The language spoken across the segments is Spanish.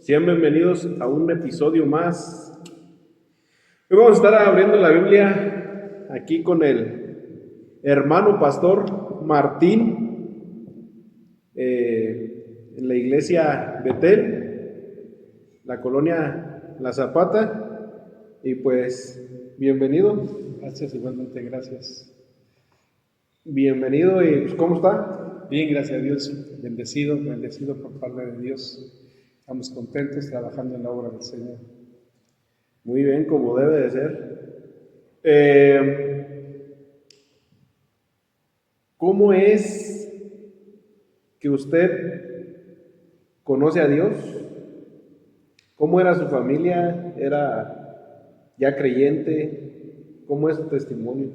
Sean bienvenidos a un episodio más. Hoy vamos a estar abriendo la Biblia aquí con el hermano pastor Martín en la iglesia Betel, la colonia La Zapata. Y pues, bienvenido. Gracias, igualmente, gracias. Bienvenido y pues, ¿cómo está? Bien, gracias a Dios, bendecido por parte de Dios. Estamos contentos trabajando en la obra del Señor. Muy bien, como debe de ser. ¿Cómo es que usted conoce a Dios? ¿Cómo era su familia? ¿Era ya creyente? ¿Cómo es su testimonio?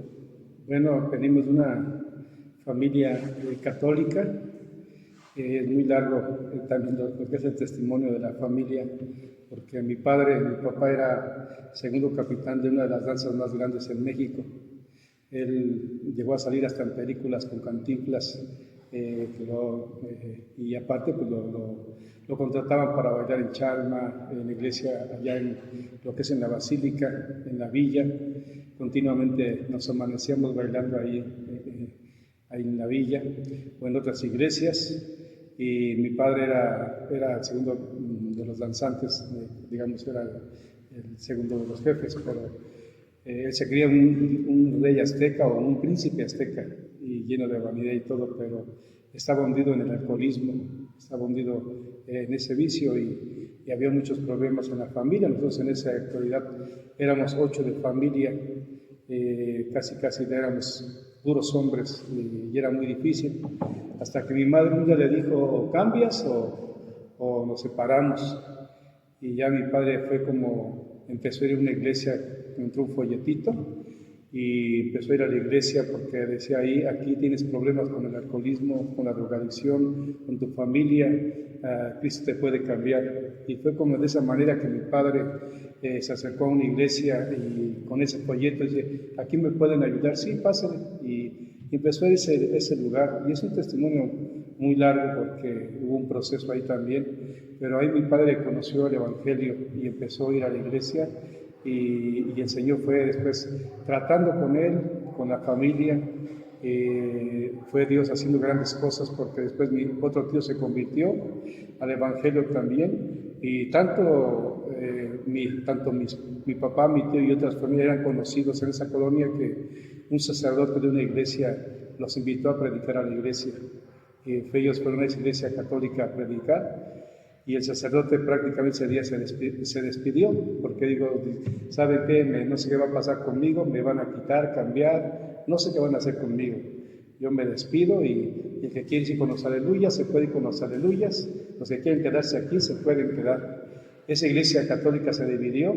Bueno, venimos de una familia católica. Es muy largo también lo que es el testimonio de la familia, porque mi papá era segundo capitán de una de las danzas más grandes en México. Él llegó a salir hasta en películas con Cantinflas, y aparte pues lo contrataban para bailar en Chalma, en la iglesia, allá en lo que es en la Basílica, en la villa. Continuamente nos amanecíamos bailando ahí en la villa o en otras iglesias. Y mi padre era el segundo de los danzantes, digamos, era el segundo de los jefes, pero él se creía un rey azteca o un príncipe azteca y lleno de vanidad y todo, pero estaba hundido en el alcoholismo, estaba hundido en ese vicio y había muchos problemas en la familia. Nosotros en esa actualidad éramos 8 de familia, casi éramos puros hombres y era muy difícil, hasta que mi madre un día le dijo, o cambias o nos separamos. Y ya mi padre empezó a ir a una iglesia, entró un folletito y empezó a ir a la iglesia porque decía ahí, aquí tienes problemas con el alcoholismo, con la drogadicción, con tu familia, Cristo te puede cambiar. Y fue como de esa manera que mi padre se acercó a una iglesia y con ese folleto dice, aquí me pueden ayudar, sí, pásenle. Y empezó a ir a ese lugar y es un testimonio muy largo porque hubo un proceso ahí también, pero ahí mi padre conoció el Evangelio y empezó a ir a la iglesia y el Señor fue después tratando con él, con la familia. Fue Dios haciendo grandes cosas porque después mi otro tío se convirtió al Evangelio también y tanto mi papá, mi tío y otras familias eran conocidos en esa colonia que un sacerdote de una iglesia los invitó a predicar a la iglesia. Ellos fueron a esa iglesia católica a predicar y el sacerdote prácticamente ese día se despidió porque digo, ¿sabe qué? No sé qué va a pasar conmigo, me van a quitar, cambiar, no sé qué van a hacer conmigo. Yo me despido y el que quiere ir con los aleluyas se puede ir con los aleluyas, los que quieren quedarse aquí se pueden quedar. Esa iglesia católica se dividió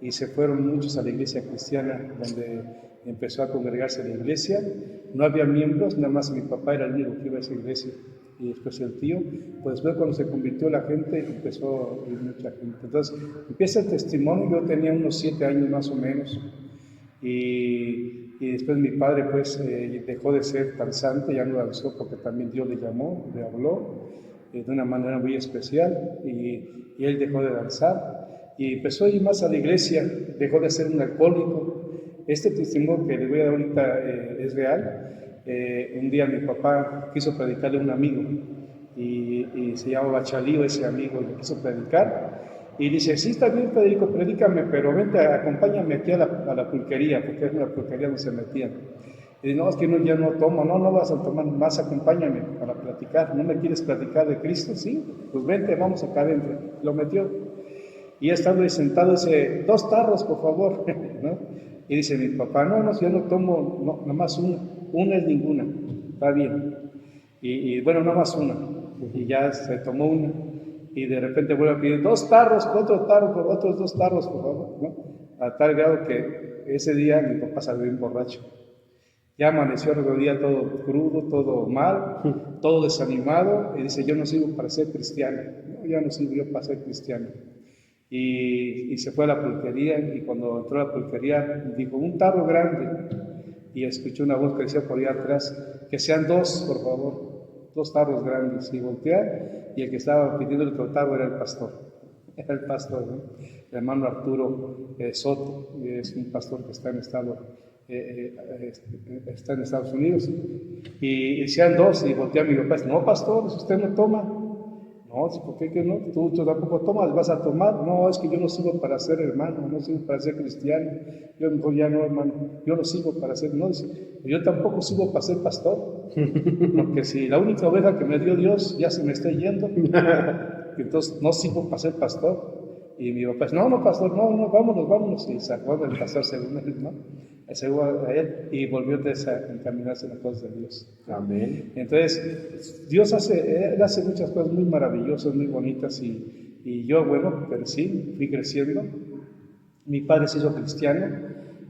y se fueron muchos a la iglesia cristiana, donde empezó a congregarse la iglesia. No había miembros, nada más mi papá era el único que iba a esa iglesia y después el tío. Pues después cuando se convirtió la gente, empezó a ir mucha gente. Entonces empieza el testimonio, yo tenía unos 7 años más o menos y después mi padre pues dejó de ser danzante, ya no danzó porque también Dios le llamó, le habló de una manera muy especial y él dejó de danzar y empezó a ir más a la iglesia, dejó de ser un alcohólico. Este testimonio que les voy a dar ahorita es real. Un día mi papá quiso predicarle a un amigo y se llamaba Chalío ese amigo, y le quiso predicar y dice, sí está bien Federico, predícame, pero vente, acompáñame aquí a la pulquería, porque es una pulquería donde se metían. Y dice, no, es que ya no tomo, no vas a tomar más, acompáñame para platicar, ¿no me quieres platicar de Cristo? Sí, pues vente, vamos acá adentro. Lo metió y estando ahí sentado dice, 2 tarros por favor, ¿no? Y dice mi papá, no, yo no tomo, no, nada más una es ninguna, está bien. Y bueno, nada más una. Y ya se tomó una. Y de repente vuelve a pedir 2 tarros, 4 tarros, otros 2 tarros, por favor, ¿no? A tal grado que ese día mi papá salió bien borracho. Ya amaneció el otro día todo crudo, todo mal, todo desanimado. Y dice, yo no sirvo para ser cristiano. No, ya no sirvo yo para ser cristiano. Y se fue a la pulquería y cuando entró a la pulquería dijo, un tarro grande. Y escuchó una voz que decía por allá atrás, que sean 2, por favor, 2 tarros grandes. Y voltea y el que estaba pidiendo el otro tarro era el pastor. era el pastor, ¿no? El hermano Arturo Soto, es un pastor que está está en Estados Unidos. Y decían dos, y volteé a mi papá, no, pastor, si usted no toma. No, ¿por qué que no? ¿Tú tampoco tomas? ¿Vas a tomar? No, es que yo no sirvo para ser hermano, no sirvo para ser cristiano. Yo mejor ya no, hermano, yo no sirvo para ser, no, yo tampoco sirvo para ser pastor. Porque si la única oveja que me dio Dios ya se me está yendo, entonces no sirvo para ser pastor. Y mi papá dice, no, pastor, no, vámonos. Y sacó del pastor según él, ¿no? Se fue a él y volvió a encaminarse en las cosas de Dios. Amén. Entonces, Dios él hace muchas cosas muy maravillosas, muy bonitas, y yo, bueno, pero sí, fui creciendo. Mi padre se hizo cristiano,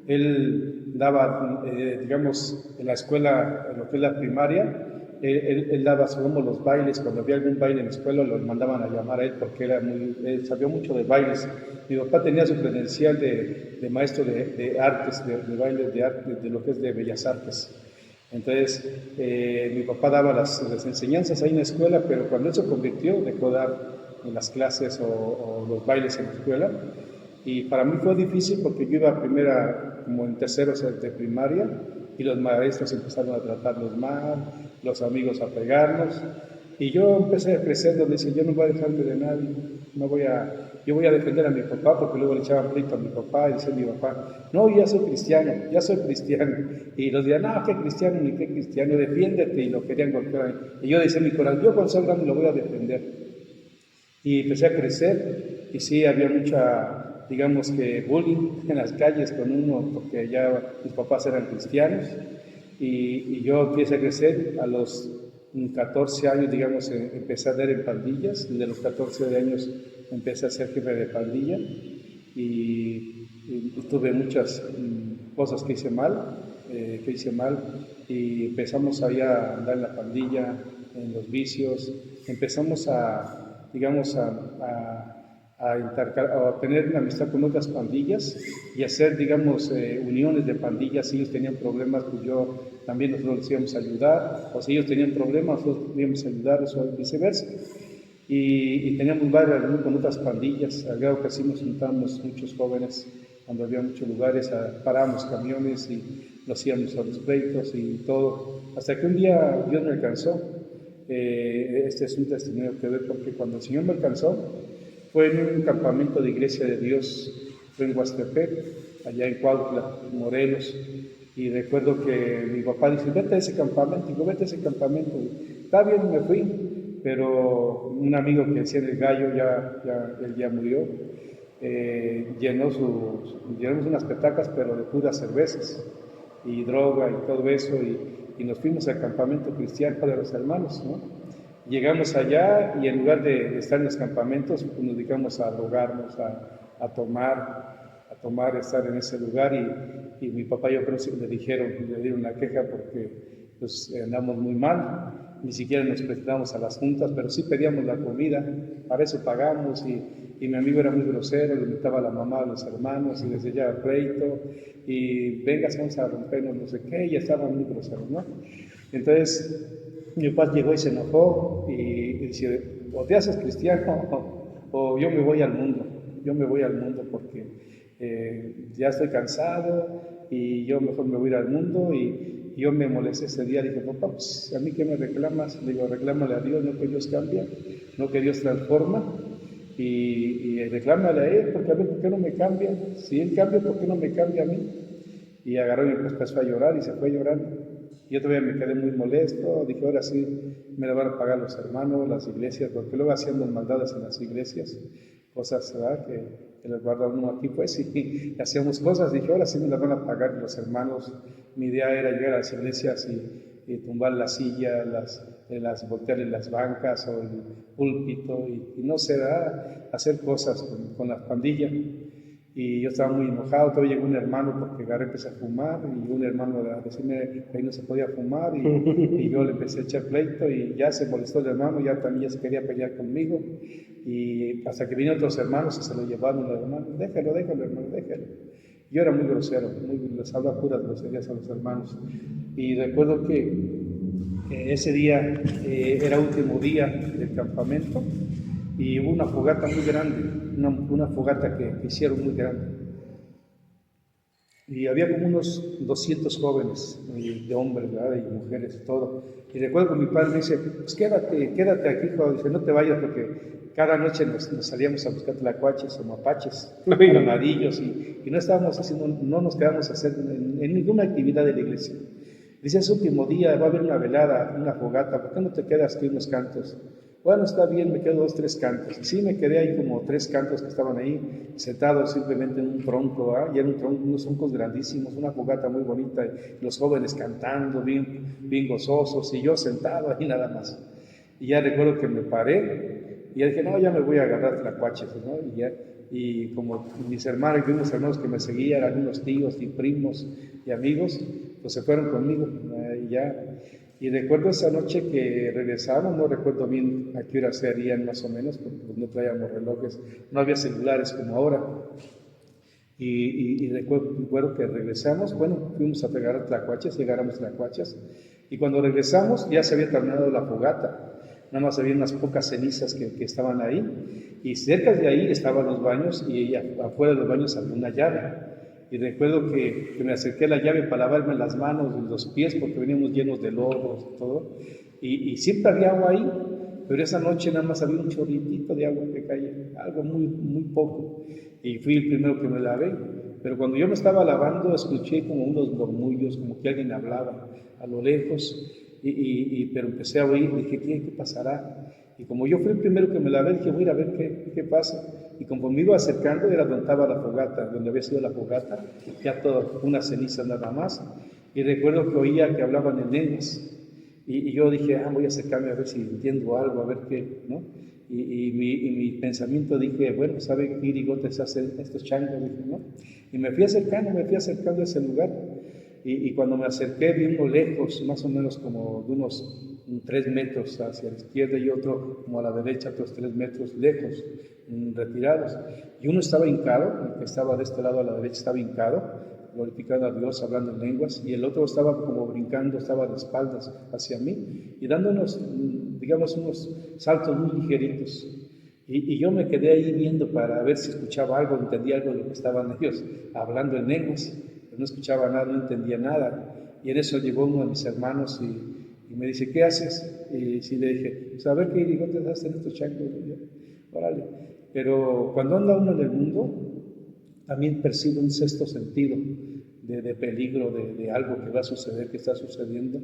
él daba, digamos, en la escuela, en lo que es la primaria, él daba, como los bailes, cuando había algún baile en la escuela, los mandaban a llamar a él porque él sabía mucho de bailes. Mi papá tenía su credencial de maestro de artes, de bailes de arte, de lo que es de bellas artes. Entonces, mi papá daba las enseñanzas ahí en la escuela, pero cuando él se convirtió, dejó de dar en las clases o los bailes en la escuela. Y para mí fue difícil porque yo iba como en tercero de primaria, y los maestros empezaron a tratarnos mal, los amigos a pegarnos, y yo empecé a crecer donde dice, yo no voy a dejarme de nadie, yo voy a defender a mi papá, porque luego le echaban pleito a mi papá, y decía mi papá, no, ya soy cristiano, y los decían, no, qué cristiano, ni qué cristiano, defiéndete, y lo querían golpear, y yo decía en mi corazón, yo cuando sea grande lo voy a defender, y empecé a crecer, y sí, había mucha, digamos que bullying en las calles con uno, porque ya mis papás eran cristianos, y yo empecé a crecer a los 14 años, digamos, empecé a dar en pandillas, y de los 14 años empecé a ser jefe de pandilla, y tuve muchas cosas que hice mal, y empezamos ahí a andar en la pandilla, en los vicios, empezamos a, digamos, a tener una amistad con otras pandillas y hacer, digamos, uniones de pandillas. Si ellos tenían problemas, pues nosotros les íbamos a ayudar, o si ellos tenían problemas, nosotros íbamos a ayudarles, o viceversa. Y teníamos varias reuniones con otras pandillas, al grado que así nos juntamos muchos jóvenes, cuando había muchos lugares, parábamos camiones y nos íbamos a los pleitos y todo, hasta que un día Dios me alcanzó. Este es un testimonio que doy, porque cuando el Señor me alcanzó, fue en un campamento de Iglesia de Dios, fue en Huastepec, allá en Cuautla, Morelos, y recuerdo que mi papá dice, vete a ese campamento, está bien, me fui, pero un amigo que decía el gallo, él ya murió, llenamos unas petacas, pero de puras cervezas, y droga y todo eso, y nos fuimos al campamento cristiano de los hermanos, ¿no? Llegamos allá y en lugar de estar en los campamentos, pues nos dedicamos a drogarnos, a tomar, estar en ese lugar, y mi papá, yo creo que le dieron una queja porque pues andamos muy mal, ni siquiera nos presentamos a las juntas, pero sí pedíamos la comida, para eso pagamos, y mi amigo era muy grosero, le invitaba a la mamá, a los hermanos, y les decía pleito, y venga, vamos a rompernos, no sé qué, y estaban muy groseros, ¿no? Entonces, mi papá llegó y se enojó y dice, o te haces cristiano o yo me voy al mundo porque ya estoy cansado y yo mejor me voy a ir al mundo. Y yo me molesté ese día, dije, papá, pues a mí qué me reclamas, le digo, reclámale a Dios, no que Dios cambia, no que Dios transforma, y reclámale a Él, porque a ver, ¿por qué no me cambia? Si Él cambia, ¿por qué no me cambia a mí? Y agarró y empezó a llorar y se fue llorando. Yo todavía me quedé muy molesto, dije, ahora sí me la van a pagar los hermanos, las iglesias, porque luego haciendo maldades en las iglesias, cosas, ¿verdad?, que les guarda uno aquí, pues, y hacíamos cosas, dije, ahora sí me las van a pagar los hermanos. Mi idea era llegar a las iglesias y tumbar las sillas, voltear en las bancas o el púlpito, y no sé, ¿verdad?, hacer cosas con las pandillas. Y yo estaba muy enojado, todavía llegó un hermano porque empecé a fumar, y un hermano a decirme que ahí no se podía fumar, y yo le empecé a echar pleito, y ya se molestó el hermano, ya se quería pelear conmigo, y hasta que vinieron otros hermanos y se lo llevaron los hermanos, déjalo hermano, déjalo. Yo era muy grosero, les hablaba puras groserías a los hermanos, y recuerdo que ese día era último día del campamento, y hubo una fogata muy grande, una fogata que hicieron muy grande. Y había como unos 200 jóvenes, de hombres, ¿verdad? Y mujeres, todo. Y recuerdo que mi padre dice, pues quédate aquí, hijo. Dice, no te vayas, porque cada noche nos salíamos a buscar tlacuaches o mapaches, armadillos, y no estábamos haciendo, no nos quedamos a hacer en ninguna actividad de la iglesia. Dice, es último día, va a haber una velada, una fogata, ¿por qué no te quedas aquí unos cantos? Bueno, está bien, me quedo 2, 3 cantos. Y sí, me quedé ahí como 3 cantos que estaban ahí, sentados simplemente en un tronco, y era un tronco, unos troncos grandísimos, una fogata muy bonita, y los jóvenes cantando, bien gozosos, y yo sentado ahí nada más. Y ya recuerdo que me paré, y ya dije, no, ya me voy a agarrar tlacuaches, ¿no? Y como mis hermanos y unos hermanos que me seguían, algunos tíos y primos y amigos, pues se fueron conmigo, y ya. Y recuerdo esa noche que regresamos, no recuerdo bien a qué hora serían más o menos, porque no traíamos relojes, no había celulares como ahora. Y recuerdo que regresamos, bueno, fuimos a pegar a tlacuaches, llegáramos a tlacuaches, y cuando regresamos ya se había terminado la fogata, nada más había unas pocas cenizas que estaban ahí, y cerca de ahí estaban los baños, y afuera de los baños había una llave. Y recuerdo que me acerqué a la llave para lavarme las manos y los pies porque veníamos llenos de lodo y todo. Y siempre había agua ahí, pero esa noche nada más había un chorritito de agua que caía, algo muy poco. Y fui el primero que me lavé. Pero cuando yo me estaba lavando, escuché como unos murmullos, como que alguien hablaba a lo lejos. Pero empecé a oír, dije, ¿qué pasará? Y como yo fui el primero que me lavé, dije, voy a ir a ver qué pasa. Y conforme me iba acercando, era donde estaba la fogata, donde había sido la fogata, ya toda una ceniza nada más. Y recuerdo que oía que hablaban en lenguas. Y yo dije, voy a acercarme a ver si entiendo algo, a ver qué, ¿no? Y mi pensamiento dije, bueno, ¿sabe qué irigotes hacen estos changos? Dije, ¿no? Y me fui acercando a ese lugar. Y cuando me acerqué, vi uno lejos, más o menos como de unos 3 metros hacia la izquierda y otro como a la derecha, otros 3 metros lejos, retirados. Y uno estaba hincado, el que estaba de este lado a la derecha estaba hincado, glorificando a Dios, hablando en lenguas, y el otro estaba como brincando, estaba de espaldas hacia mí y dando unos saltos muy ligeritos. Y yo me quedé ahí viendo para ver si escuchaba algo, entendía algo de lo que estaban ellos hablando en lenguas. No escuchaba nada, no entendía nada. Y en eso llegó uno de mis hermanos y me dice, ¿qué haces? Y sí le dije, pues a ver qué irigotes hacen estos changos. Y yo, órale. Pero cuando anda uno en el mundo, también percibe un sexto sentido de peligro, de algo que va a suceder, que está sucediendo.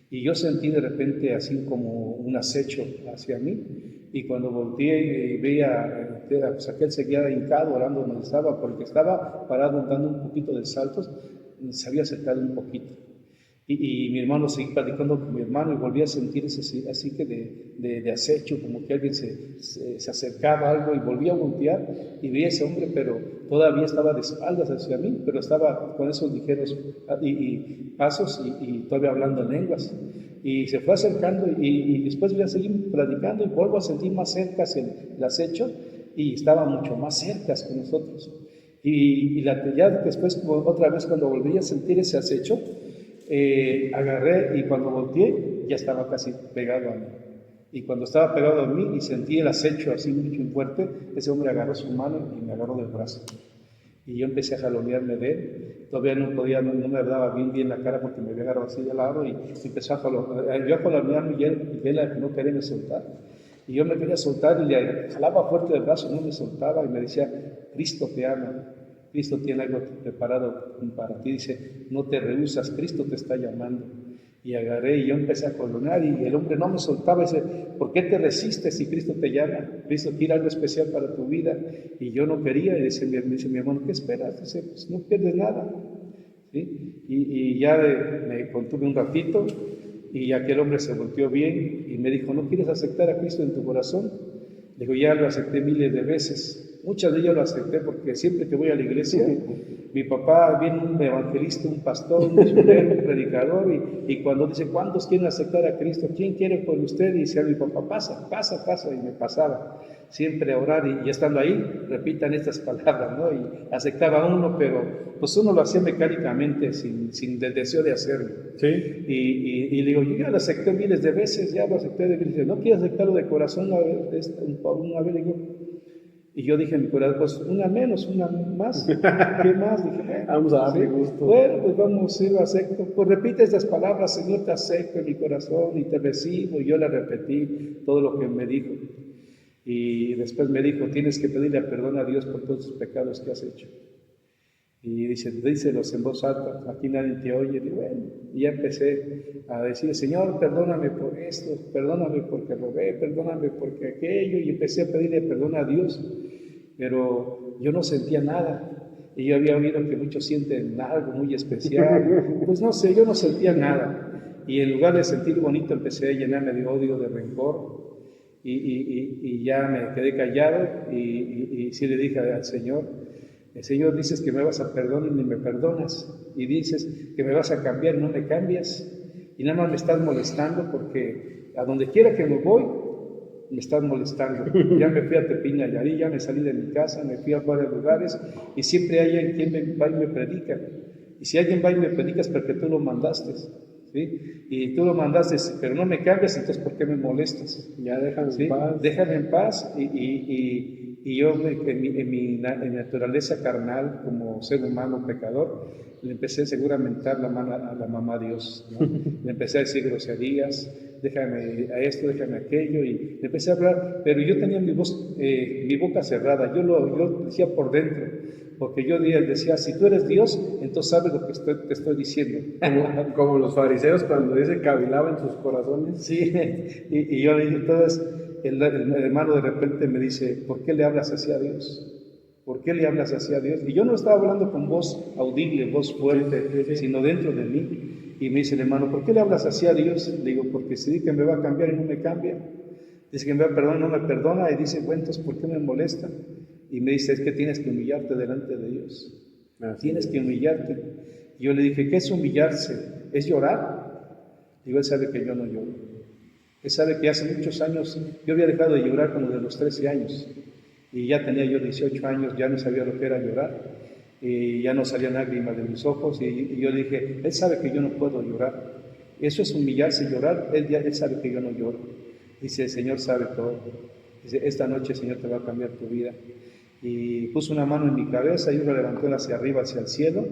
Y yo sentí de repente así como un acecho hacia mí. Y cuando volteé y veía, pues aquel seguía hincado, orando donde estaba, porque estaba parado dando un poquito de saltos, se había acercado un poquito. Y mi hermano seguía platicando con mi hermano y volví a sentir ese así que de acecho, como que alguien se acercaba a algo y volvía a voltear y veía a ese hombre, pero todavía estaba de espaldas hacia mí, pero estaba con esos ligeros y pasos y todavía hablando en lenguas. Y se fue acercando y después voy a seguir platicando y vuelvo a sentir más cerca el acecho y estaba mucho más cerca con nosotros. Ya después otra vez cuando volví a sentir ese acecho, agarré y cuando volteé ya estaba casi pegado a mí. Y cuando estaba pegado a mí y sentí el acecho así mucho y fuerte, ese hombre agarró su mano y me agarró del brazo. Y yo empecé a jalonearme de él. Todavía no me daba bien la cara porque me había agarrado así de lado y empezó a jalonearme y él no quería soltar. Y yo me quería soltar y le jalaba fuerte del brazo, no me soltaba y me decía, Cristo te ama. Cristo tiene algo preparado para ti, dice, no te rehusas, Cristo te está llamando. Y agarré y yo empecé a colonar y el hombre no me soltaba, dice, ¿por qué te resistes si Cristo te llama? Cristo quiere algo especial para tu vida. Y yo no quería, y dice mi hermano, ¿qué esperas? Dice, pues no pierdes nada. ¿Sí? Y ya me contuve un ratito y aquel hombre se volteó bien y me dijo, ¿no quieres aceptar a Cristo en tu corazón? Le digo, ya lo acepté miles de veces. muchas de ellas lo acepté porque siempre que voy a la iglesia, mi papá viene un evangelista, un pastor, un misionero, un predicador, y cuando dice, ¿cuántos quieren aceptar a Cristo? ¿Quién quiere por usted? Y decía mi papá, pasa, y me pasaba siempre a orar, y estando ahí, repitan estas palabras, ¿no? Y aceptaba uno, pero pues uno lo hacía mecánicamente, sin el deseo de hacerlo. Sí. Y le digo, yo ya lo acepté miles de veces, ya lo acepté de veces, ¿no quieres aceptarlo de corazón una vez? Digo, y yo dije en mi corazón, pues una menos, una más, ¿qué más? Dije, vamos a darle gusto. Bueno, pues vamos, sí, lo acepto. Pues repite estas palabras, Señor, te acepto en mi corazón y te recibo. Y yo le repetí todo lo que me dijo. Y después me dijo, tienes que pedirle perdón a Dios por todos tus pecados que has hecho. Y díselos en voz alta, aquí nadie te oye. Y bueno, y ya empecé a decir, Señor, perdóname por esto, perdóname porque robé, perdóname porque aquello. Y empecé a pedirle perdón a Dios, pero yo no sentía nada. Y yo había oído que muchos sienten algo muy especial. Pues no sé, yo no sentía nada. Y en lugar de sentir bonito, empecé a llenarme de odio, de rencor. Y ya me quedé callado y sí le dije al Señor, el Señor, dices que me vas a perdonar y ni me perdonas, y dices que me vas a cambiar y no me cambias, y nada más me estás molestando porque a donde quiera que me voy, me estás molestando. Ya me fui a Tepic, Nayarit, ya me salí de mi casa, me fui a varios lugares, y siempre hay alguien quien va y me predica, y si alguien va y me predica es porque tú lo mandaste, ¿sí? Y tú lo mandaste, pero no me cambias, entonces ¿por qué me molestas? Ya déjame ¿sí? en paz. Déjame en paz, y yo en mi naturaleza carnal, como ser humano pecador, le empecé seguro a mentar la mano a la mamá Dios, ¿no? Le empecé a decir groserías, déjame a esto, déjame aquello, y le empecé a hablar, pero yo tenía mi boca cerrada, yo lo decía por dentro, porque yo decía, si tú eres Dios, entonces sabes lo que te estoy diciendo. Como los fariseos cuando dice cavilaba en sus corazones. Sí, y yo le dije, entonces el hermano de repente me dice, ¿por qué le hablas así a Dios? ¿Por qué le hablas así a Dios? Y yo no estaba hablando con voz audible, voz fuerte, sí. sino dentro de mí. Y me dice el hermano, ¿por qué le hablas así a Dios? Le digo, porque si dice que me va a cambiar y no me cambia. Dice que me va a perdonar y no me perdona. Y dice, bueno, entonces, ¿por qué me molesta? Y me dice, es que tienes que humillarte delante de Dios. Tienes que humillarte. Y yo le dije, ¿qué es humillarse? ¿Es llorar? Digo, él sabe que yo no lloro. Él sabe que hace muchos años, yo había dejado de llorar como de los 13 años. Y ya tenía yo 18 años, ya no sabía lo que era llorar. Y ya no salían lágrimas de mis ojos. Y yo le dije, él sabe que yo no puedo llorar. Eso es humillarse, llorar. Él sabe que yo no lloro. Dice, el Señor sabe todo. Dice, esta noche el Señor te va a cambiar tu vida. Y puso una mano en mi cabeza y uno levantó hacia arriba, hacia el cielo,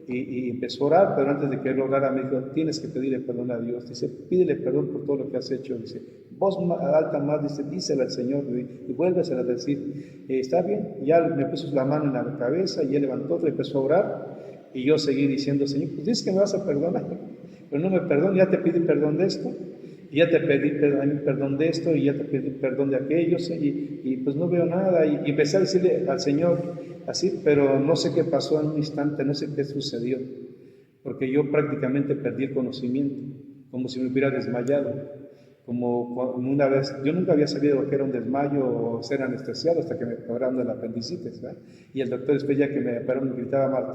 y empezó a orar, pero antes de que él orara me dijo, tienes que pedirle perdón a Dios. Dice, pídele perdón por todo lo que has hecho. Dice, voz alta más, dice, dísela al Señor, y vuélvesela a decir. Está bien, ya me puso la mano en la cabeza y él levantó, empezó a orar, y yo seguí diciendo, Señor, pues dices que me vas a perdonar, pero no me perdonas, ya te pedí perdón de esto, y ya te pedí perdón de esto, y ya te pedí perdón de aquello, y pues no veo nada, y empecé a decirle al Señor así, pero no sé qué pasó en un instante, no sé qué sucedió, porque yo prácticamente perdí el conocimiento, como si me hubiera desmayado, como una vez, yo nunca había sabido lo que era un desmayo o ser anestesiado hasta que me operaron del apendicitis, ¿verdad? Y el doctor después ya que me operó me gritaba,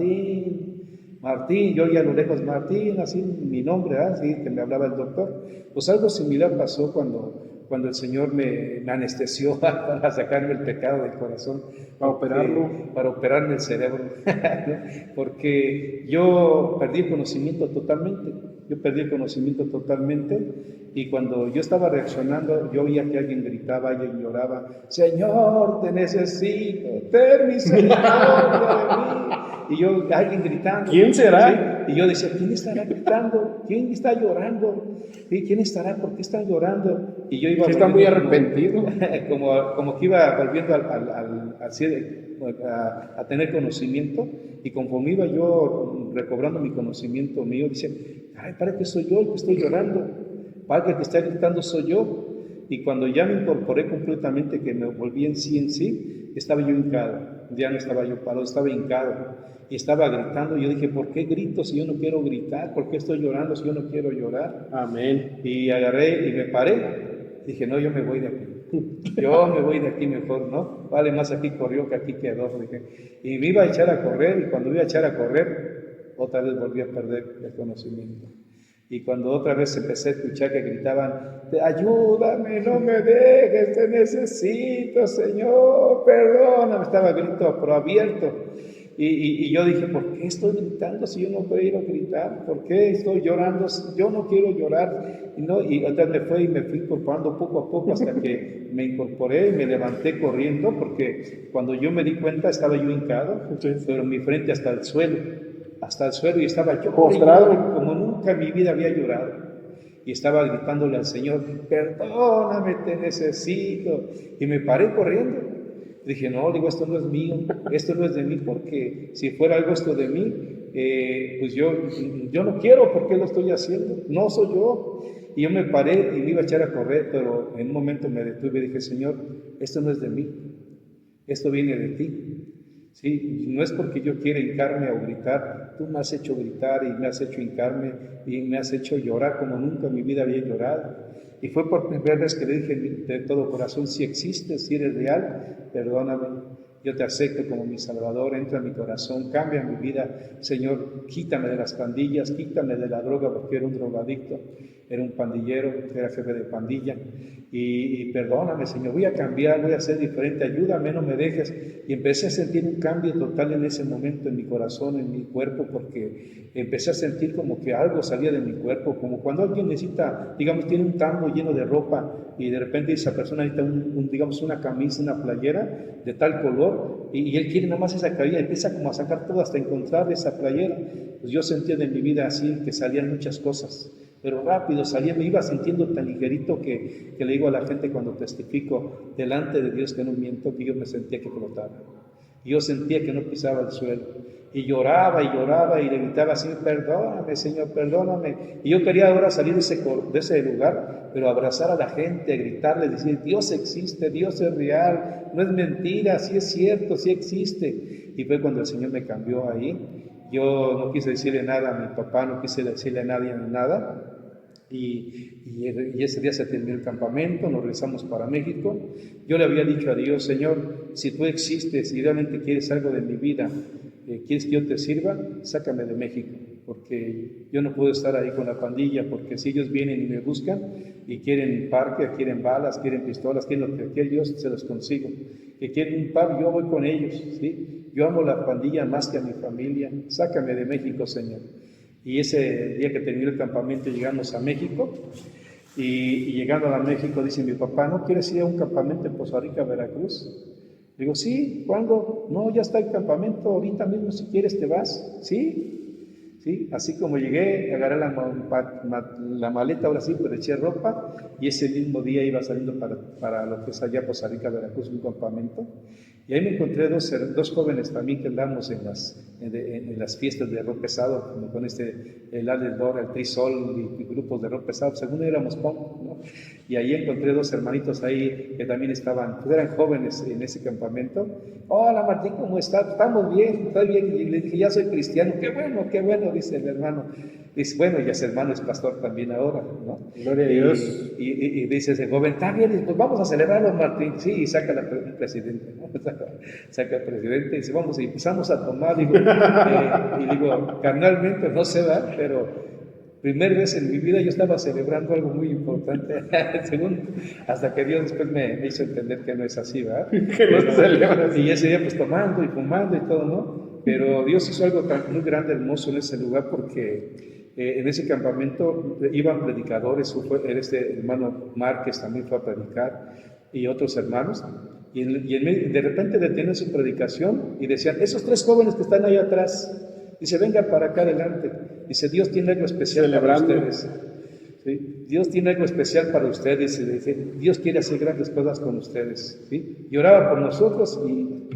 Martín, yo ya a lo lejos, Martín, así mi nombre, así que me hablaba el doctor. Pues algo similar pasó cuando el Señor me anestesió para sacarme el pecado del corazón. Para operarme el cerebro. Porque yo perdí el conocimiento totalmente. Y cuando yo estaba reaccionando, yo oía que alguien gritaba, alguien lloraba, Señor, te necesito, ten misericordia de mí. Y yo, alguien gritando. ¿Quién será? ¿Sí? Y yo decía, ¿quién estará gritando? ¿Quién está llorando? ¿Sí? ¿Quién estará? ¿Por qué están llorando? Y yo iba está muy arrepentido. Como que iba volviendo a tener conocimiento, y conforme iba yo recobrando mi conocimiento mío, dice, ay, para que soy yo el que estoy llorando, para que el que está gritando soy yo. Y cuando ya me incorporé completamente, que me volví en sí, estaba yo hincado, ya no estaba yo parado, estaba hincado, y estaba gritando. Y yo dije, ¿por qué grito si yo no quiero gritar? ¿Por qué estoy llorando si yo no quiero llorar? Amén. Y agarré y me paré, dije, no, yo me voy de aquí. yo me voy de aquí mejor, ¿no? Vale más aquí corrió que aquí quedó, dije. Y me iba a echar a correr, y cuando iba a echar a correr, otra vez volví a perder el conocimiento. Y cuando otra vez empecé a escuchar que gritaban, ayúdame, no me dejes, te necesito, Señor, perdóname, estaba el grito pero abierto. Y yo dije, ¿por qué estoy gritando si yo no quiero gritar? ¿Por qué estoy llorando? Yo no quiero llorar. Y otra vez me fui incorporando poco a poco hasta que me incorporé y me levanté corriendo, porque cuando yo me di cuenta estaba yo hincado, pero mi frente hasta el suelo, y estaba yo postrado como nunca en mi vida había llorado. Y estaba gritándole al Señor, perdóname, te necesito. Y me paré corriendo. Dije, no, digo, esto no es mío, esto no es de mí, porque si fuera algo esto de mí, pues yo no quiero, ¿por qué lo estoy haciendo? No soy yo. Y yo me paré y me iba a echar a correr, pero en un momento me detuve y dije, Señor, esto no es de mí, esto viene de ti. Sí, no es porque yo quiera hincarme o gritar, tú me has hecho gritar y me has hecho hincarme y me has hecho llorar como nunca en mi vida había llorado. Y fue por primera vez que le dije de todo corazón, si existes, si eres real, perdóname, yo te acepto como mi Salvador, entra en mi corazón, cambia mi vida, Señor, quítame de las pandillas, quítame de la droga, porque era un drogadicto, era un pandillero, era jefe de pandilla, y perdóname, Señor, voy a cambiar, voy a ser diferente, ayúdame, no me dejes. Y empecé a sentir un cambio total en ese momento en mi corazón, en mi cuerpo, porque empecé a sentir como que algo salía de mi cuerpo, como cuando alguien necesita, digamos, tiene un tambo lleno de ropa y de repente esa persona necesita digamos, una camisa, una playera de tal color y él quiere nada más esa playera, empieza como a sacar todo hasta encontrar esa playera. Pues yo sentía en mi vida así, que salían muchas cosas, pero rápido salía, me iba sintiendo tan ligerito que le digo a la gente cuando testifico delante de Dios que no miento, que yo me sentía que flotaba. Yo sentía que no pisaba el suelo. Y lloraba y le gritaba así, perdóname, Señor, perdóname. Y yo quería ahora salir de ese lugar, pero abrazar a la gente, gritarle, decir, Dios existe, Dios es real, no es mentira, sí es cierto, sí existe. Y fue cuando el Señor me cambió ahí. Yo no quise decirle nada a mi papá, no quise decirle a nadie nada. Y ese día se terminó el campamento, nos regresamos para México. Yo le había dicho a Dios, Señor, si tú existes, si realmente quieres algo de mi vida, quieres que yo te sirva, sácame de México, porque yo no puedo estar ahí con la pandilla, porque si ellos vienen y me buscan y quieren parque, quieren balas, quieren pistolas, quieren lo que quieren, yo se los consigo. Que quieren un pub, yo voy con ellos, ¿sí? Yo amo la pandilla más que a mi familia, sácame de México, Señor. Y ese día que terminó el campamento llegamos a México y llegando a México dice mi papá, ¿no quieres ir a un campamento en Poza Rica, Veracruz? Digo, sí, ¿cuándo? No, ya está el campamento, ahorita mismo si quieres te vas. Sí, sí, así como llegué, agarré la maleta, ahora sí, pero eché ropa y ese mismo día iba saliendo para lo que es allá Poza Rica, Veracruz, un campamento. Y ahí me encontré dos jóvenes también que andamos en las fiestas de rock pesado, como con el Alex Dora, el Trisol y grupos de rock pesado, según éramos punk, ¿no? Y ahí encontré dos hermanitos ahí que también estaban, pues eran jóvenes en ese campamento. Hola Martín, ¿cómo estás? Estamos bien, está bien. Y le dije, ya soy cristiano. Qué bueno, dice el hermano. Dice, bueno, ya ese hermano es pastor también ahora, ¿no? Gloria a Dios. Y dice ese joven, está bien, pues vamos a celebrarlo, Martín. Sí, y saca el presidente, ¿no? Saca el presidente y dice, vamos, y empezamos a tomar. Digo, y digo, carnalmente no se da, pero primera vez en mi vida yo estaba celebrando algo muy importante, hasta que Dios después me hizo entender que no es así, ¿verdad? Y ese día pues tomando y fumando y todo, ¿no? Pero Dios hizo algo muy grande, hermoso en ese lugar, porque en ese campamento iban predicadores, este hermano Márquez también fue a predicar, y otros hermanos, y de repente detienen su predicación y decían, esos tres jóvenes que están ahí atrás, dice, vengan para acá adelante. Dice, Dios tiene algo especial para ustedes. ¿Sí? Dios tiene algo especial para ustedes. Dice, Dios quiere hacer grandes cosas con ustedes. ¿Sí? Y oraba por nosotros y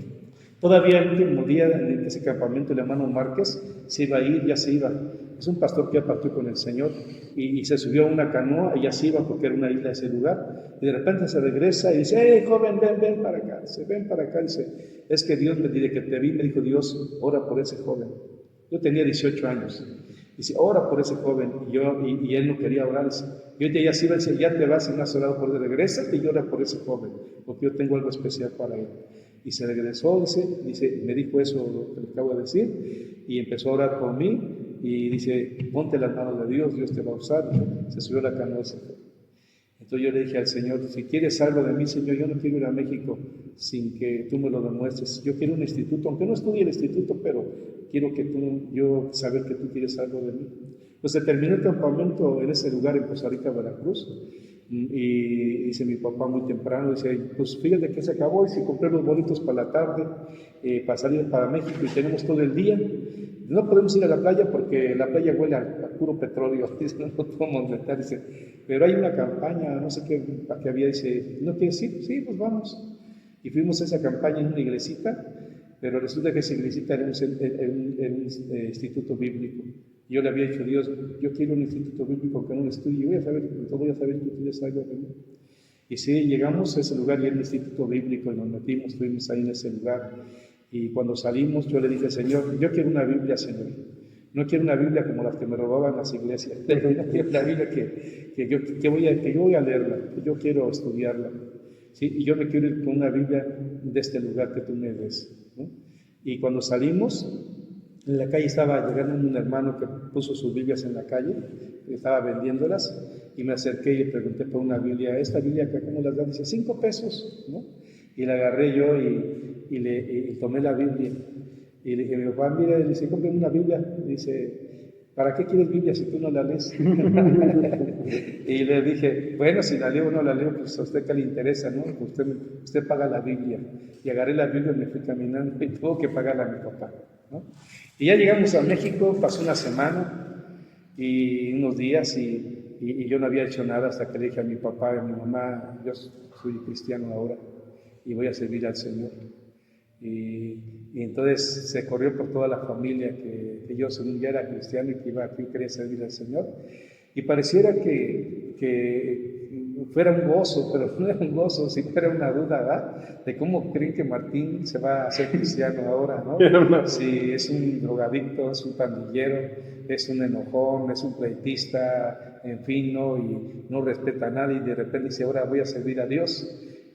todavía el último día en ese campamento el hermano Márquez se iba a ir, ya se iba. Es un pastor que ya partió con el Señor y se subió a una canoa y ya se iba porque era una isla ese lugar. Y de repente se regresa y dice, hey joven, ven para acá. Dice, ven para acá. Dice, es que Dios me dice que te vi, me dijo Dios, ora por ese joven. Yo tenía 18 años Dice, ora por ese joven. Y él no quería orar. Dice, yo ya se iba, dice, ya te vas y no has orado por él, regrésate y ora por ese joven, porque yo tengo algo especial para él. Y se regresó, dice, me dijo eso, lo que le acabo de decir, y empezó a orar por mí, y dice, ponte las manos de Dios, Dios te va a usar. Y se subió a la canoa. Entonces yo le dije al Señor, si quieres algo de mí, Señor, yo no quiero ir a México sin que tú me lo demuestres. Yo quiero un instituto, aunque no estudie el instituto, pero quiero yo saber que tú quieres algo de mí. Pues se terminó el campamento en ese lugar, en Poza Rica, Veracruz, y dice mi papá muy temprano, dice, pues fíjate que se acabó, y si compré los boletos para la tarde, para salir para México, y tenemos todo el día. No podemos ir a la playa porque la playa huele a puro petróleo, dice, no podemos meter, dice, pero hay una campaña, no sé qué había, dice, ¿no quieres ir? Sí, pues vamos. Y fuimos a esa campaña en una iglesita, pero resulta que esa iglesita era un instituto bíblico. Yo le había dicho a Dios, yo quiero un instituto bíblico que no estudie, yo voy a saber que tú tienes algo de mí. Y sí, llegamos a ese lugar y era un instituto bíblico y nos metimos, estuvimos ahí en ese lugar. Y cuando salimos yo le dije, Señor, yo quiero una Biblia, Señor. No quiero una Biblia como las que me robaban las iglesias. Quiero una Biblia que yo voy a leerla, que yo quiero estudiarla. ¿Sí? Y yo me quiero ir con una Biblia de este lugar que tú me des, ¿no? Y cuando salimos, en la calle estaba llegando un hermano que puso sus Biblias en la calle, estaba vendiéndolas, y me acerqué y le pregunté por una Biblia. ¿Esta Biblia cómo las dan? Dice, 5 pesos, ¿no? Y la agarré yo y tomé la Biblia. Y le dije, mi papá, mira, le dice, cómprame una Biblia. Dice, ¿para qué quieres Biblia si tú no la lees? Y le dije, bueno, si la leo o no la leo, pues a usted que le interesa, ¿no? Usted paga la Biblia. Y agarré la Biblia y me fui caminando y tuvo que pagarla a mi papá, ¿no? Y ya llegamos a México, pasó una semana y unos días y yo no había hecho nada hasta que le dije a mi papá y a mi mamá, yo soy cristiano ahora y voy a servir al Señor. Y entonces se corrió por toda la familia que yo según ya era cristiano y que quería servir al Señor. Y pareciera que fuera un gozo, pero no era un gozo, sino era una duda, ¿verdad? De cómo creen que Martín se va a hacer cristiano ahora, ¿no? Si es un drogadicto, es un pandillero, es un enojón, es un pleitista, en fin, ¿no? Y no respeta a nadie y de repente dice, ahora voy a servir a Dios.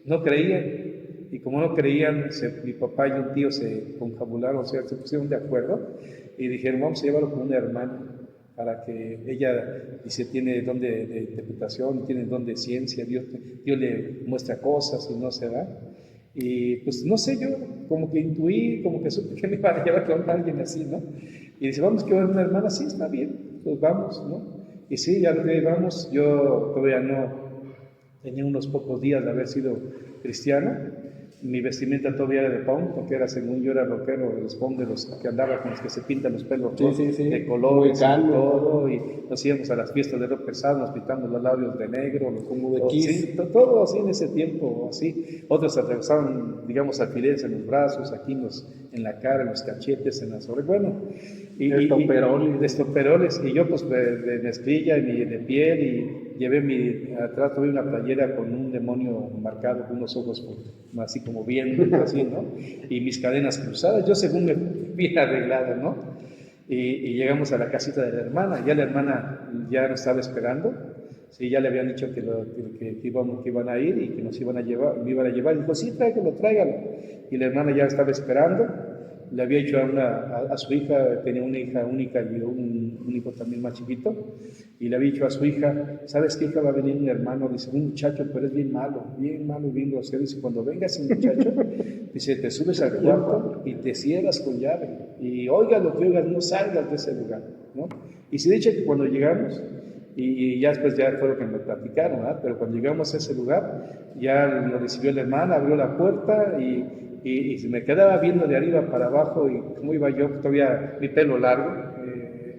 No creían. Y como no creían, mi papá y un tío se confabularon, o sea, se pusieron de acuerdo y dijeron, vamos a llevarlo con una hermana para que ella, dice, tiene don de interpretación, tiene don de ciencia, Dios le muestra cosas y no se da. Y pues no sé, yo como que intuí, como que supe que me iban a llevar con alguien así, ¿no? Y dice, vamos a llevar una hermana, sí, está bien, pues vamos, ¿no? Y sí, ya lo llevamos, yo todavía no tenía unos pocos días de haber sido cristiano. Mi vestimenta todavía era de punk, porque era, según yo era rockero, de los punk, de los que andaba con los que se pintan los pelos de colores y todo, y nos íbamos a las fiestas de rock pesado, nos pintamos los labios de negro, como de Kiss, sí, todo así en ese tiempo, así. Otros atravesaban, digamos, alfileres en los brazos, aquí en la cara, en los cachetes, en las orejas, bueno, y estoperoles, y yo pues de mezclilla y de piel, y llevé atrás tuve una playera con un demonio marcado, con unos ojos así como viendo, así, ¿no? Y mis cadenas cruzadas, yo según me bien arreglada, ¿no? Y llegamos a la casita de la hermana, ya la hermana ya nos estaba esperando, sí, ya le habían dicho que iban a ir y que nos iban a llevar, me iban a llevar, y dijo, sí, tráigalo, y la hermana ya estaba esperando. Le había dicho a su hija, tenía una hija única y un hijo también más chiquito, y le había dicho a su hija, ¿sabes qué, hija? Va a venir un hermano, dice, un muchacho, pero es bien malo, bien grosero. Dice, cuando venga ese muchacho, dice, te subes al cuarto y te cierras con llave, y oiga lo que oigas, no salgas de ese lugar, ¿no? Y se dice que cuando llegamos, y ya después ya fue lo que me platicaron, ¿verdad? Pero cuando llegamos a ese lugar, ya lo recibió la hermana, abrió la puerta y me quedaba viendo de arriba para abajo y cómo iba yo, todavía mi pelo largo,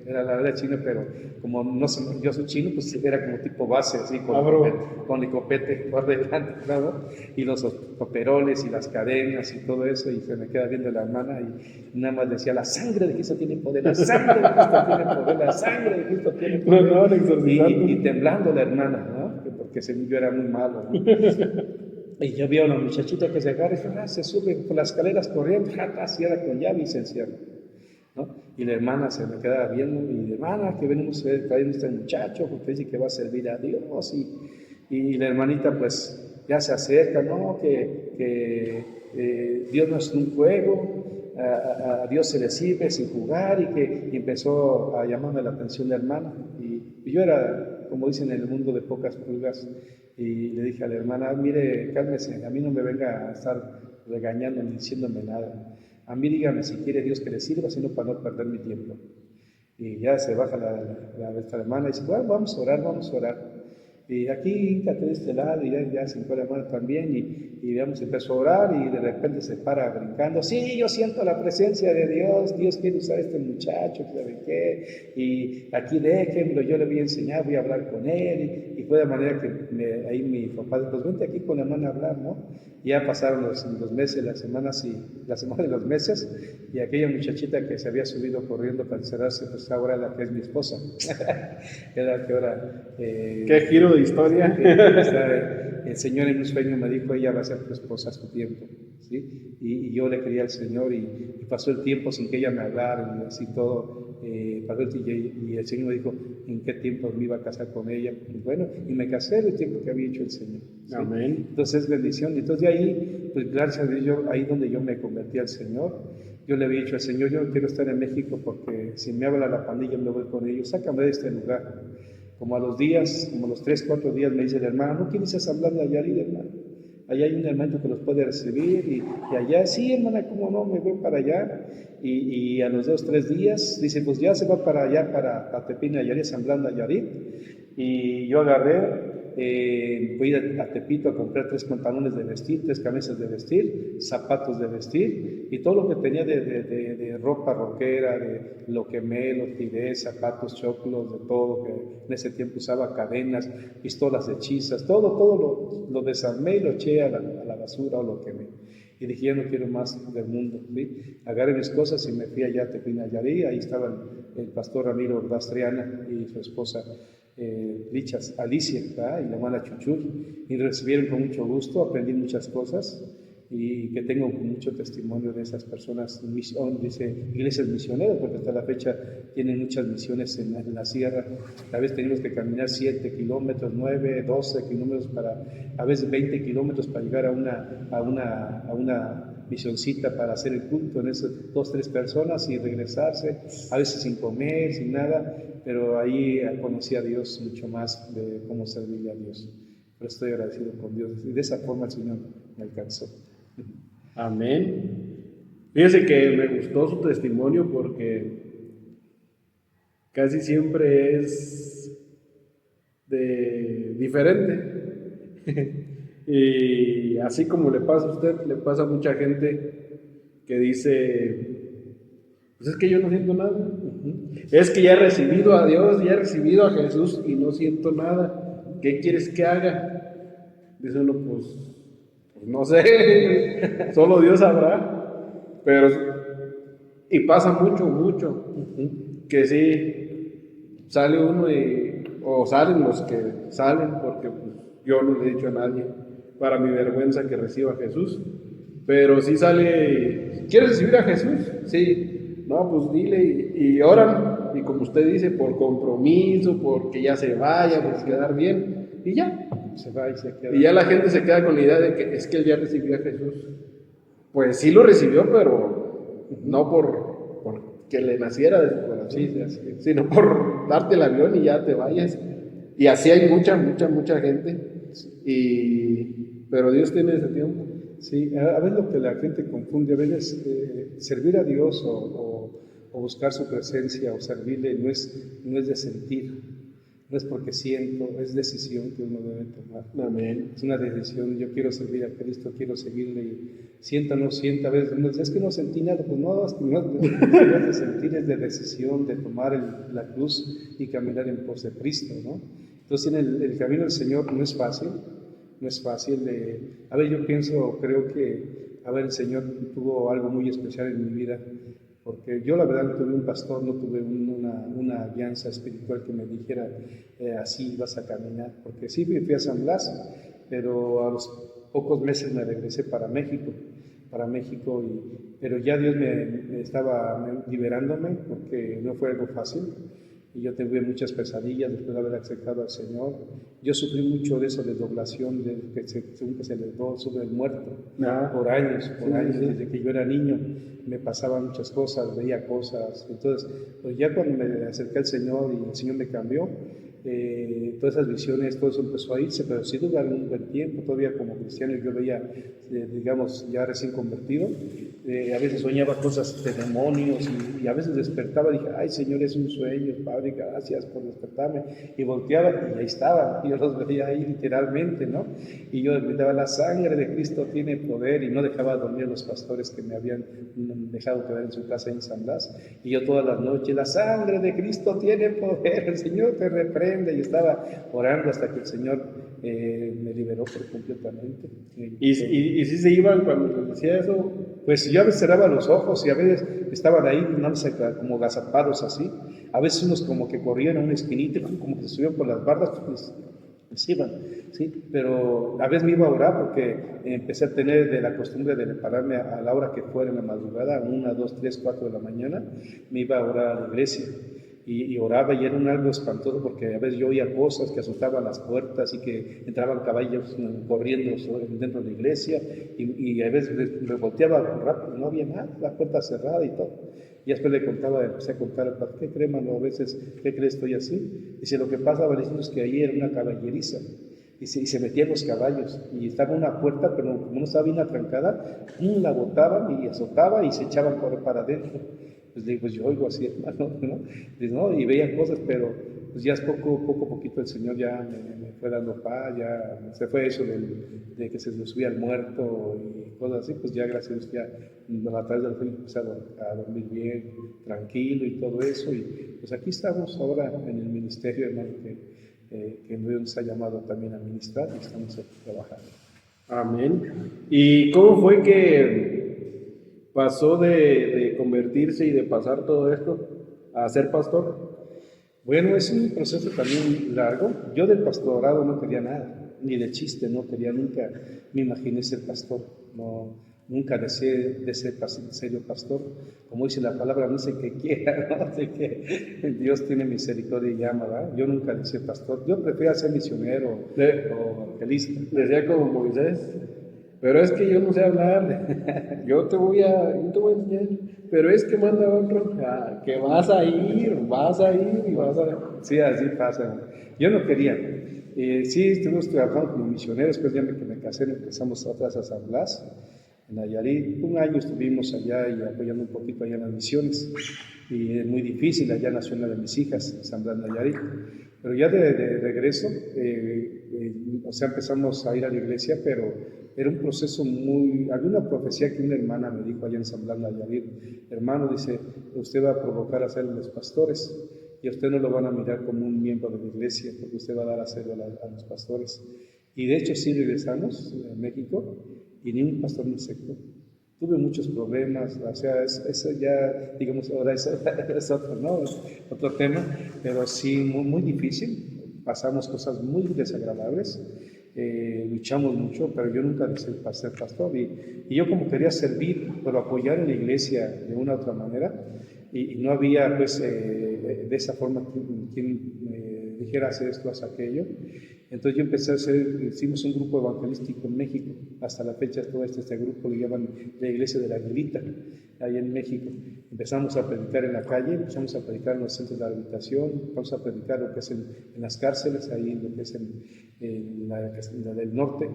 era la verdad chino, pero como no sé, yo soy chino, pues era como tipo base, así, con el copete por delante, ¿no? Y los operoles y las cadenas y todo eso, y se me queda viendo la hermana y nada más decía, la sangre de Cristo tiene poder, la sangre de Cristo tiene poder, la sangre de Cristo tiene poder. Y temblando la hermana, ¿no? Porque según yo era muy malo, ¿no? Y yo vi a una muchachita que se agarra y se sube por las escaleras corriendo, cierra con llave y se encierra. ¿no? Y la hermana se me quedaba viendo, y hermana, que venimos trayendo este muchacho, porque dice que va a servir a Dios, y la hermanita pues ya se acerca, ¿no? Que Dios no es un juego, a Dios se le sirve sin jugar, y empezó a llamarme la atención la hermana, y yo era, como dicen, en el mundo de pocas pulgas, y le dije a la hermana, mire, cálmese, a mí no me venga a estar regañando ni diciéndome nada, a mí dígame si quiere Dios que le sirva, sino para no perder mi tiempo. Y ya se baja esta hermana y dice, bueno, vamos a orar, vamos a orar. Y aquí, híncate de este lado, y ya se fue la hermana también, y digamos, empezó a orar, y de repente se para brincando, sí, yo siento la presencia de Dios, Dios quiere usar a este muchacho, ¿sabe qué? Y aquí déjenlo, yo le voy a enseñar, voy a hablar con él, y fue de manera que ahí mi papá dijo, pues vente aquí con la hermana a hablar, ¿no? Y ya pasaron los meses, las semanas de los meses, y aquella muchachita que se había subido corriendo para encerrarse, pues ahora la que es mi esposa. Era que ahora... ¿Qué giro de historia? El Señor en un sueño me dijo, ella va a ser tu esposa a su tiempo, ¿sí? Y yo le quería al Señor, y pasó el tiempo sin que ella me hablara, y así todo, y el Señor me dijo, ¿en qué tiempo me iba a casar con ella? Y bueno, y me casé el tiempo que había hecho el Señor, ¿sí? Amén. Entonces es bendición. Entonces de ahí, pues gracias a Dios, ahí donde yo me convertí al Señor, yo le había dicho al Señor, yo no quiero estar en México porque si me habla la pandilla me voy con ellos, sácame de este lugar. Como a los días, como a los 3, 4 días me dice la hermana, ¿no quieres hablar de allá, hermano? Allá hay un hermano que los puede recibir, y allá, sí, hermana, ¿cómo no? Me voy para allá. Y a los 2, 3 días, dice, pues ya se va para allá, para Tepina, Nayarit, San Blas, Nayarit. Y yo agarré, fui a Tepito a comprar 3 pantalones de vestir, 3 camisas de vestir, zapatos de vestir, y todo lo que tenía de ropa rockera, de lo que lo tiré, zapatos, choclos, de todo, que en ese tiempo usaba cadenas, pistolas hechizas, todo lo desarmé y lo eché a la basura o lo quemé. Y dije, ya no quiero más del mundo, ¿sí? Agarré mis cosas y me fui allá a Tepina, Nayarit. Ahí estaba el pastor Ramiro Ordaz Triana y su esposa Lichas, Alicia, ¿verdad? Y la hermana Chuchur, y recibieron con mucho gusto, aprendí muchas cosas, y que tengo mucho testimonio de esas personas, dice, iglesias misioneras, porque hasta la fecha tienen muchas misiones en la sierra. A veces tenemos que caminar 7 kilómetros, 9, 12 kilómetros, a veces 20 kilómetros para llegar a una misioncita para hacer el culto en esas 2, 3 personas y regresarse, a veces sin comer, sin nada, pero ahí conocí a Dios mucho más de cómo servirle a Dios. Pero estoy agradecido con Dios, y de esa forma el Señor me alcanzó. Amén. Fíjese que me gustó su testimonio porque casi siempre es diferente. Y así como le pasa a usted, le pasa a mucha gente que dice, pues es que yo no siento nada. Es que ya he recibido a Dios, ya he recibido a Jesús y no siento nada. ¿Qué quieres que haga? Dice uno, pues no sé, solo Dios sabrá. Pero, y pasa mucho, que sí, sale uno o salen los que salen, porque pues, yo no le he dicho a nadie, para mi vergüenza, que reciba a Jesús. Pero sí sale, ¿quieres recibir a Jesús? Sí, no, pues dile, y oran, y como usted dice, por compromiso, porque ya se vaya, por quedar bien, y ya. Se va y se queda. Y ya la gente se queda con la idea de que es que él ya recibió a Jesús. Pues sí lo recibió, pero no por que le naciera de su corazón, Sí. sino por darte el avión y ya te vayas. Y así hay mucha gente. Pero Dios tiene ese tiempo. Sí, a veces lo que la gente confunde, a veces servir a Dios o buscar su presencia o servirle no es de sentir, no es porque siento, es decisión que uno debe tomar. Amén. Es una decisión, yo quiero servir a Cristo, quiero seguirle, y sienta o no sienta, a veces uno dice, es que no sentí nada, pues no, es que no es de sentir, es de decisión, de tomar la cruz y caminar en pos de Cristo, ¿no? Entonces el camino del Señor no es fácil. No es fácil. A ver, yo creo que, el Señor tuvo algo muy especial en mi vida, porque yo la verdad no tuve un pastor, no tuve una alianza espiritual que me dijera, así vas a caminar, porque sí fui a San Blas, pero a los pocos meses me regresé para México, para México, pero ya Dios me estaba liberándome porque no fue algo fácil. Y yo tuve muchas pesadillas después de haber aceptado al Señor. Yo sufrí mucho de eso, de doblación, según que se le sube el muerto, por años, desde que yo era niño. Me pasaban muchas cosas, veía cosas. Entonces, pues ya cuando me acerqué al Señor y el Señor me cambió, todas esas visiones, todo eso empezó a irse, pero sí duraron un buen tiempo. Todavía como cristiano yo veía, digamos, ya recién convertido, a veces soñaba cosas de demonios y a veces despertaba y dije, ay Señor, es un sueño, Padre, gracias por despertarme. Y volteaba y ahí estaban, yo los veía ahí literalmente, ¿no? Y yo gritaba, la sangre de Cristo tiene poder, y no dejaba dormir a los pastores que me habían dejado quedar en su casa en San Blas. Y yo todas las noches, la sangre de Cristo tiene poder, el Señor te reprende. Y estaba orando hasta que el Señor me liberó por completamente. ¿Y si se iban cuando les decía eso? Pues yo a veces cerraba los ojos y a veces estaban ahí, no sé, como gazapados así. A veces unos como que corrían a una esquinita, como que se subían por las bardas, pues iban, ¿sí? Pero a veces me iba a orar porque empecé a tener de la costumbre de pararme a la hora que fuera en la madrugada, 1, 2, 3, 4 de la mañana, me iba a orar a la iglesia. Y oraba y era algo espantoso porque a veces yo oía cosas que asustaban las puertas y que entraban caballos corriendo dentro de la iglesia y a veces me volteaba rápido, no había nada, la puerta cerrada y todo. Y después empecé a contar al padre, ¿qué cree, mano? A veces, ¿qué crees? Estoy así. Dice, lo que pasa, Valentino, es que ahí era una caballeriza y se metían los caballos y estaba una puerta, pero como no estaba bien atrancada, la botaban y azotaba y se echaban para adentro. Pues digo, pues yo oigo así, hermano, ¿no? Dice, no, y veía cosas, pero pues ya es poco a poquito el Señor ya me fue dando paz, ya se fue eso de que se le subía el muerto y cosas así, pues ya gracias a Dios ya a través del fin empecé a dormir bien, tranquilo y todo eso, y pues aquí estamos ahora en el ministerio, hermano, que Dios nos ha llamado también a ministrar y estamos trabajando. Amén. ¿Y cómo fue que pasó de convertirse y de pasar todo esto a ser pastor? Bueno, es un proceso también largo. Yo del pastorado no quería nada, ni de chiste, no quería nunca, me imaginé ser pastor, no, nunca deseé de ser serio pastor. Como dice la palabra, no sé qué quiera, no sé qué. Dios tiene misericordia y llama, ¿verdad? Yo nunca deseé pastor, yo prefería ser misionero o evangelista. Decía como Moisés, pero es que yo no sé hablar, yo te voy a enseñar, pero es que manda otro, que vas a ir y vas a... Sí, así pasa. Yo no quería. Sí, estuvimos trabajando como misioneros, después ya que me casé empezamos otras a San Blas, en Nayarit. Un año estuvimos allá y apoyando un poquito allá en las misiones. Y es muy difícil, allá nació una de mis hijas, en San Blas, Nayarit. Pero ya de regreso, o sea, empezamos a ir a la iglesia, pero era un proceso había una profecía que una hermana me dijo allá en San Blas, Nayarit. Hermano, dice, usted va a provocar a ser los pastores y a usted no lo van a mirar como un miembro de la iglesia, porque usted va a dar a hacer a los pastores. Y de hecho sí regresamos a México y ni un pastor me aceptó. Tuve muchos problemas, o sea, eso ya, digamos, ahora es otro, ¿no? Otro tema, pero sí muy difícil. Pasamos cosas muy desagradables, luchamos mucho, pero yo nunca deseé ser pastor. Y yo como quería servir, pero apoyar en la iglesia de una u otra manera, y no había, pues, de esa forma quien me dijera hacer esto, hacer aquello. Entonces yo empecé hicimos un grupo evangelístico en México, hasta la fecha todo este grupo lo llaman la Iglesia de la Aguilita, ahí en México. Empezamos a predicar en la calle, empezamos a predicar en los centros de rehabilitación, empezamos a predicar lo que es en las cárceles, ahí en lo que es en la del norte,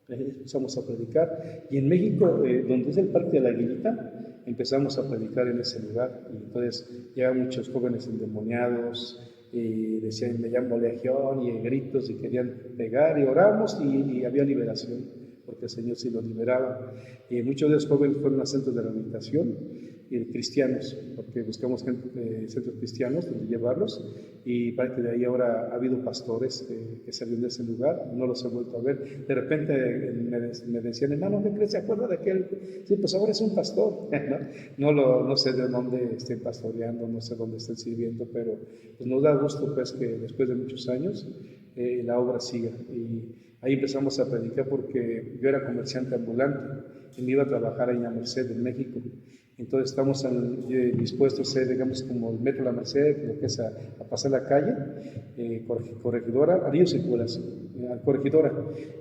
empezamos a predicar. Y en México, donde es el Parque de la Aguilita, empezamos a predicar en ese lugar. Y entonces llegan muchos jóvenes endemoniados, y decían, me llamo Legión, y gritos, y querían pegar, y oramos, y había liberación, porque el Señor sí lo liberaba. Y muchos de los jóvenes fueron a centros de rehabilitación y de cristianos, porque buscamos centros cristianos donde llevarlos, y para que de ahí ahora ha habido pastores que salieron de ese lugar, no los he vuelto a ver. De repente me decían, hermano, ¿qué crees? ¿Se acuerda de aquel? Sí, pues ahora es un pastor. No sé de dónde estén pastoreando, no sé dónde estén sirviendo, pero pues nos da gusto pues que después de muchos años la obra siga. Y ahí empezamos a predicar porque yo era comerciante ambulante y me iba a trabajar ahí en la Merced, en México. Entonces estamos dispuestos a ser, digamos, como el metro La Merced, lo que es a pasar la calle, corregidora, Arillos y Curas, corregidora.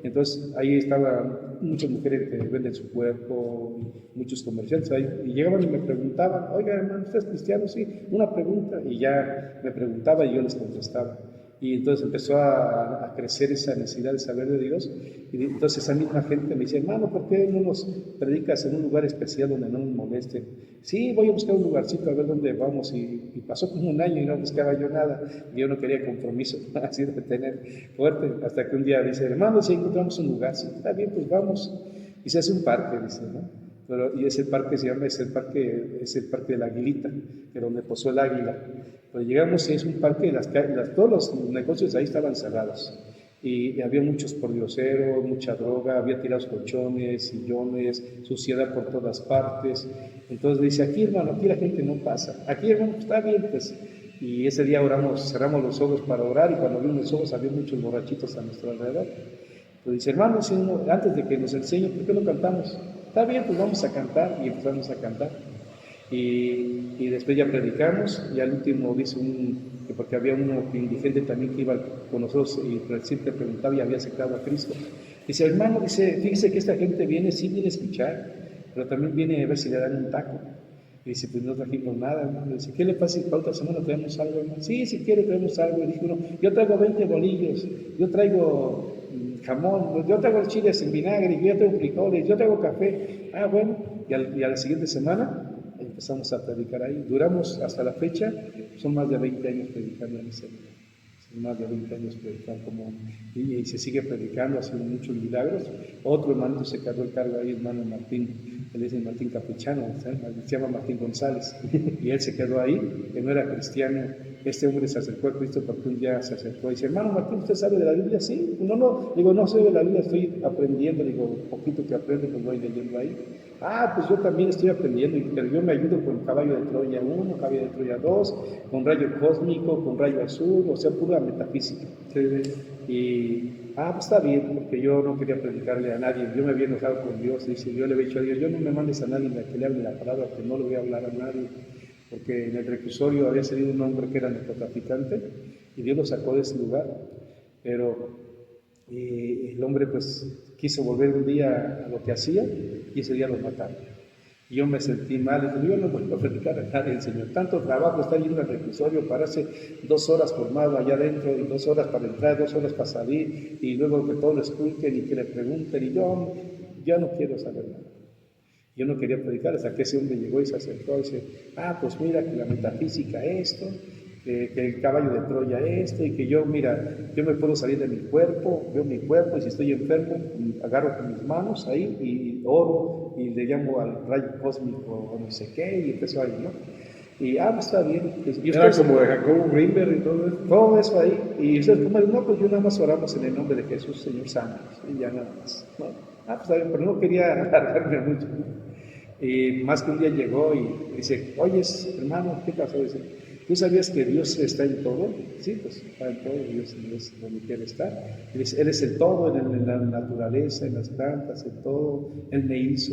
Entonces ahí estaban muchas mujeres que venden su cuerpo, muchos comerciantes ahí, y llegaban y me preguntaban, oiga hermano, ¿usted es cristiano? Sí, una pregunta, y ya me preguntaba y yo les contestaba. Y entonces empezó a crecer esa necesidad de saber de Dios. Y entonces esa misma gente me dice, hermano, ¿por qué no nos predicas en un lugar especial donde no nos molesten? Sí, voy a buscar un lugarcito a ver dónde vamos. Y pasó como un año y no buscaba yo nada. Y yo no quería compromiso así de tener fuerte. Hasta que un día dice, hermano, si encontramos un lugar, sí, está bien, pues vamos. Y se hace un parque, dice, ¿no? Y ese parque se llama, es el parque de la Aguilita, que es donde posó el águila. Pero llegamos y es un parque, todos los negocios ahí estaban cerrados. Y había muchos pordioseros, mucha droga, había tirados colchones, sillones, suciedad por todas partes. Entonces dice, aquí hermano, aquí la gente no pasa. Aquí hermano, está bien, pues. Y ese día oramos, cerramos los ojos para orar, y cuando abrimos los ojos había muchos borrachitos a nuestro alrededor. Pues dice, hermano, antes de que nos enseñe, ¿por qué no cantamos? Está bien, pues vamos a cantar, y empezamos a cantar. Y después ya predicamos, y al último dice porque había uno indigente también que iba con nosotros y siempre preguntaba y había aceptado a Cristo. Dice, hermano, fíjese que esta gente sí viene a escuchar, pero también viene a ver si le dan un taco. Y dice, pues no trajimos nada, hermano. Dice, ¿qué le pasa si para otra semana traemos algo, hermano? Sí, si quiere traemos algo. Y dijo uno, yo traigo 20 bolillos, yo traigo jamón, yo traigo chiles en vinagre, yo traigo frijoles, yo traigo café. Ah, bueno, y a la siguiente semana empezamos a predicar ahí. Duramos hasta la fecha, son más de 20 años predicando en ese lugar. Son más de 20 años predicando y se sigue predicando, haciendo muchos milagros. Otro hermano se quedó el cargo ahí, hermano Martín, él es el Martín Capuchano, se llama Martín González, y él se quedó ahí, que no era cristiano. Este hombre se acercó a Cristo porque un día se acercó y dice, hermano Martín, ¿usted sabe de la Biblia? Sí, digo, no sé de la Biblia, estoy aprendiendo, digo, poquito que aprendo, pues voy leyendo ahí. Ah, pues yo también estoy aprendiendo, pero yo me ayudo con caballo de Troya 1, caballo de Troya 2, con rayo cósmico, con rayo azul, o sea, pura metafísica. Y, pues está bien, porque yo no quería predicarle a nadie, yo me había enojado con Dios, dice, yo le había dicho a Dios, yo no me mandes a nadie a que le hable la palabra, que no le voy a hablar a nadie, porque en el reclusorio había salido un hombre que era narcotraficante, y Dios lo sacó de ese lugar, pero el hombre pues quiso volver un día a lo que hacía, y ese día lo mataron. Y yo me sentí mal, y dije, yo no voy a predicar a nadie, Señor. Tanto trabajo está yendo al reclusorio, pararse 2 horas formado allá adentro, y 2 horas para entrar, 2 horas para salir, y luego que todos lo escuchen y que le pregunten, y yo ya no quiero saber nada. Yo no quería predicar hasta que ese hombre llegó y se acercó y dice, pues mira que la metafísica esto, que el caballo de Troya esto, y que yo me puedo salir de mi cuerpo, veo mi cuerpo, y si estoy enfermo, agarro con mis manos ahí y oro y le llamo al rayo cósmico o no sé qué, y empezó ahí, ¿no? Y pues está bien. Y era como de Jacobo Greenberg y todo eso. Todo eso ahí. Y ustedes como, no, pues yo nada más oramos en el nombre de Jesús, Señor Santo, y ya nada más. No, pues está bien, pero no quería alargarme mucho, ¿no? Y más que un día llegó y dice, oye, hermano, ¿qué pasó? Dice, ¿tú sabías que Dios está en todo? Sí, pues está en todo, Dios es donde quiere estar. Y dice, Él es el todo en la naturaleza, en las plantas, en todo. Él me hizo,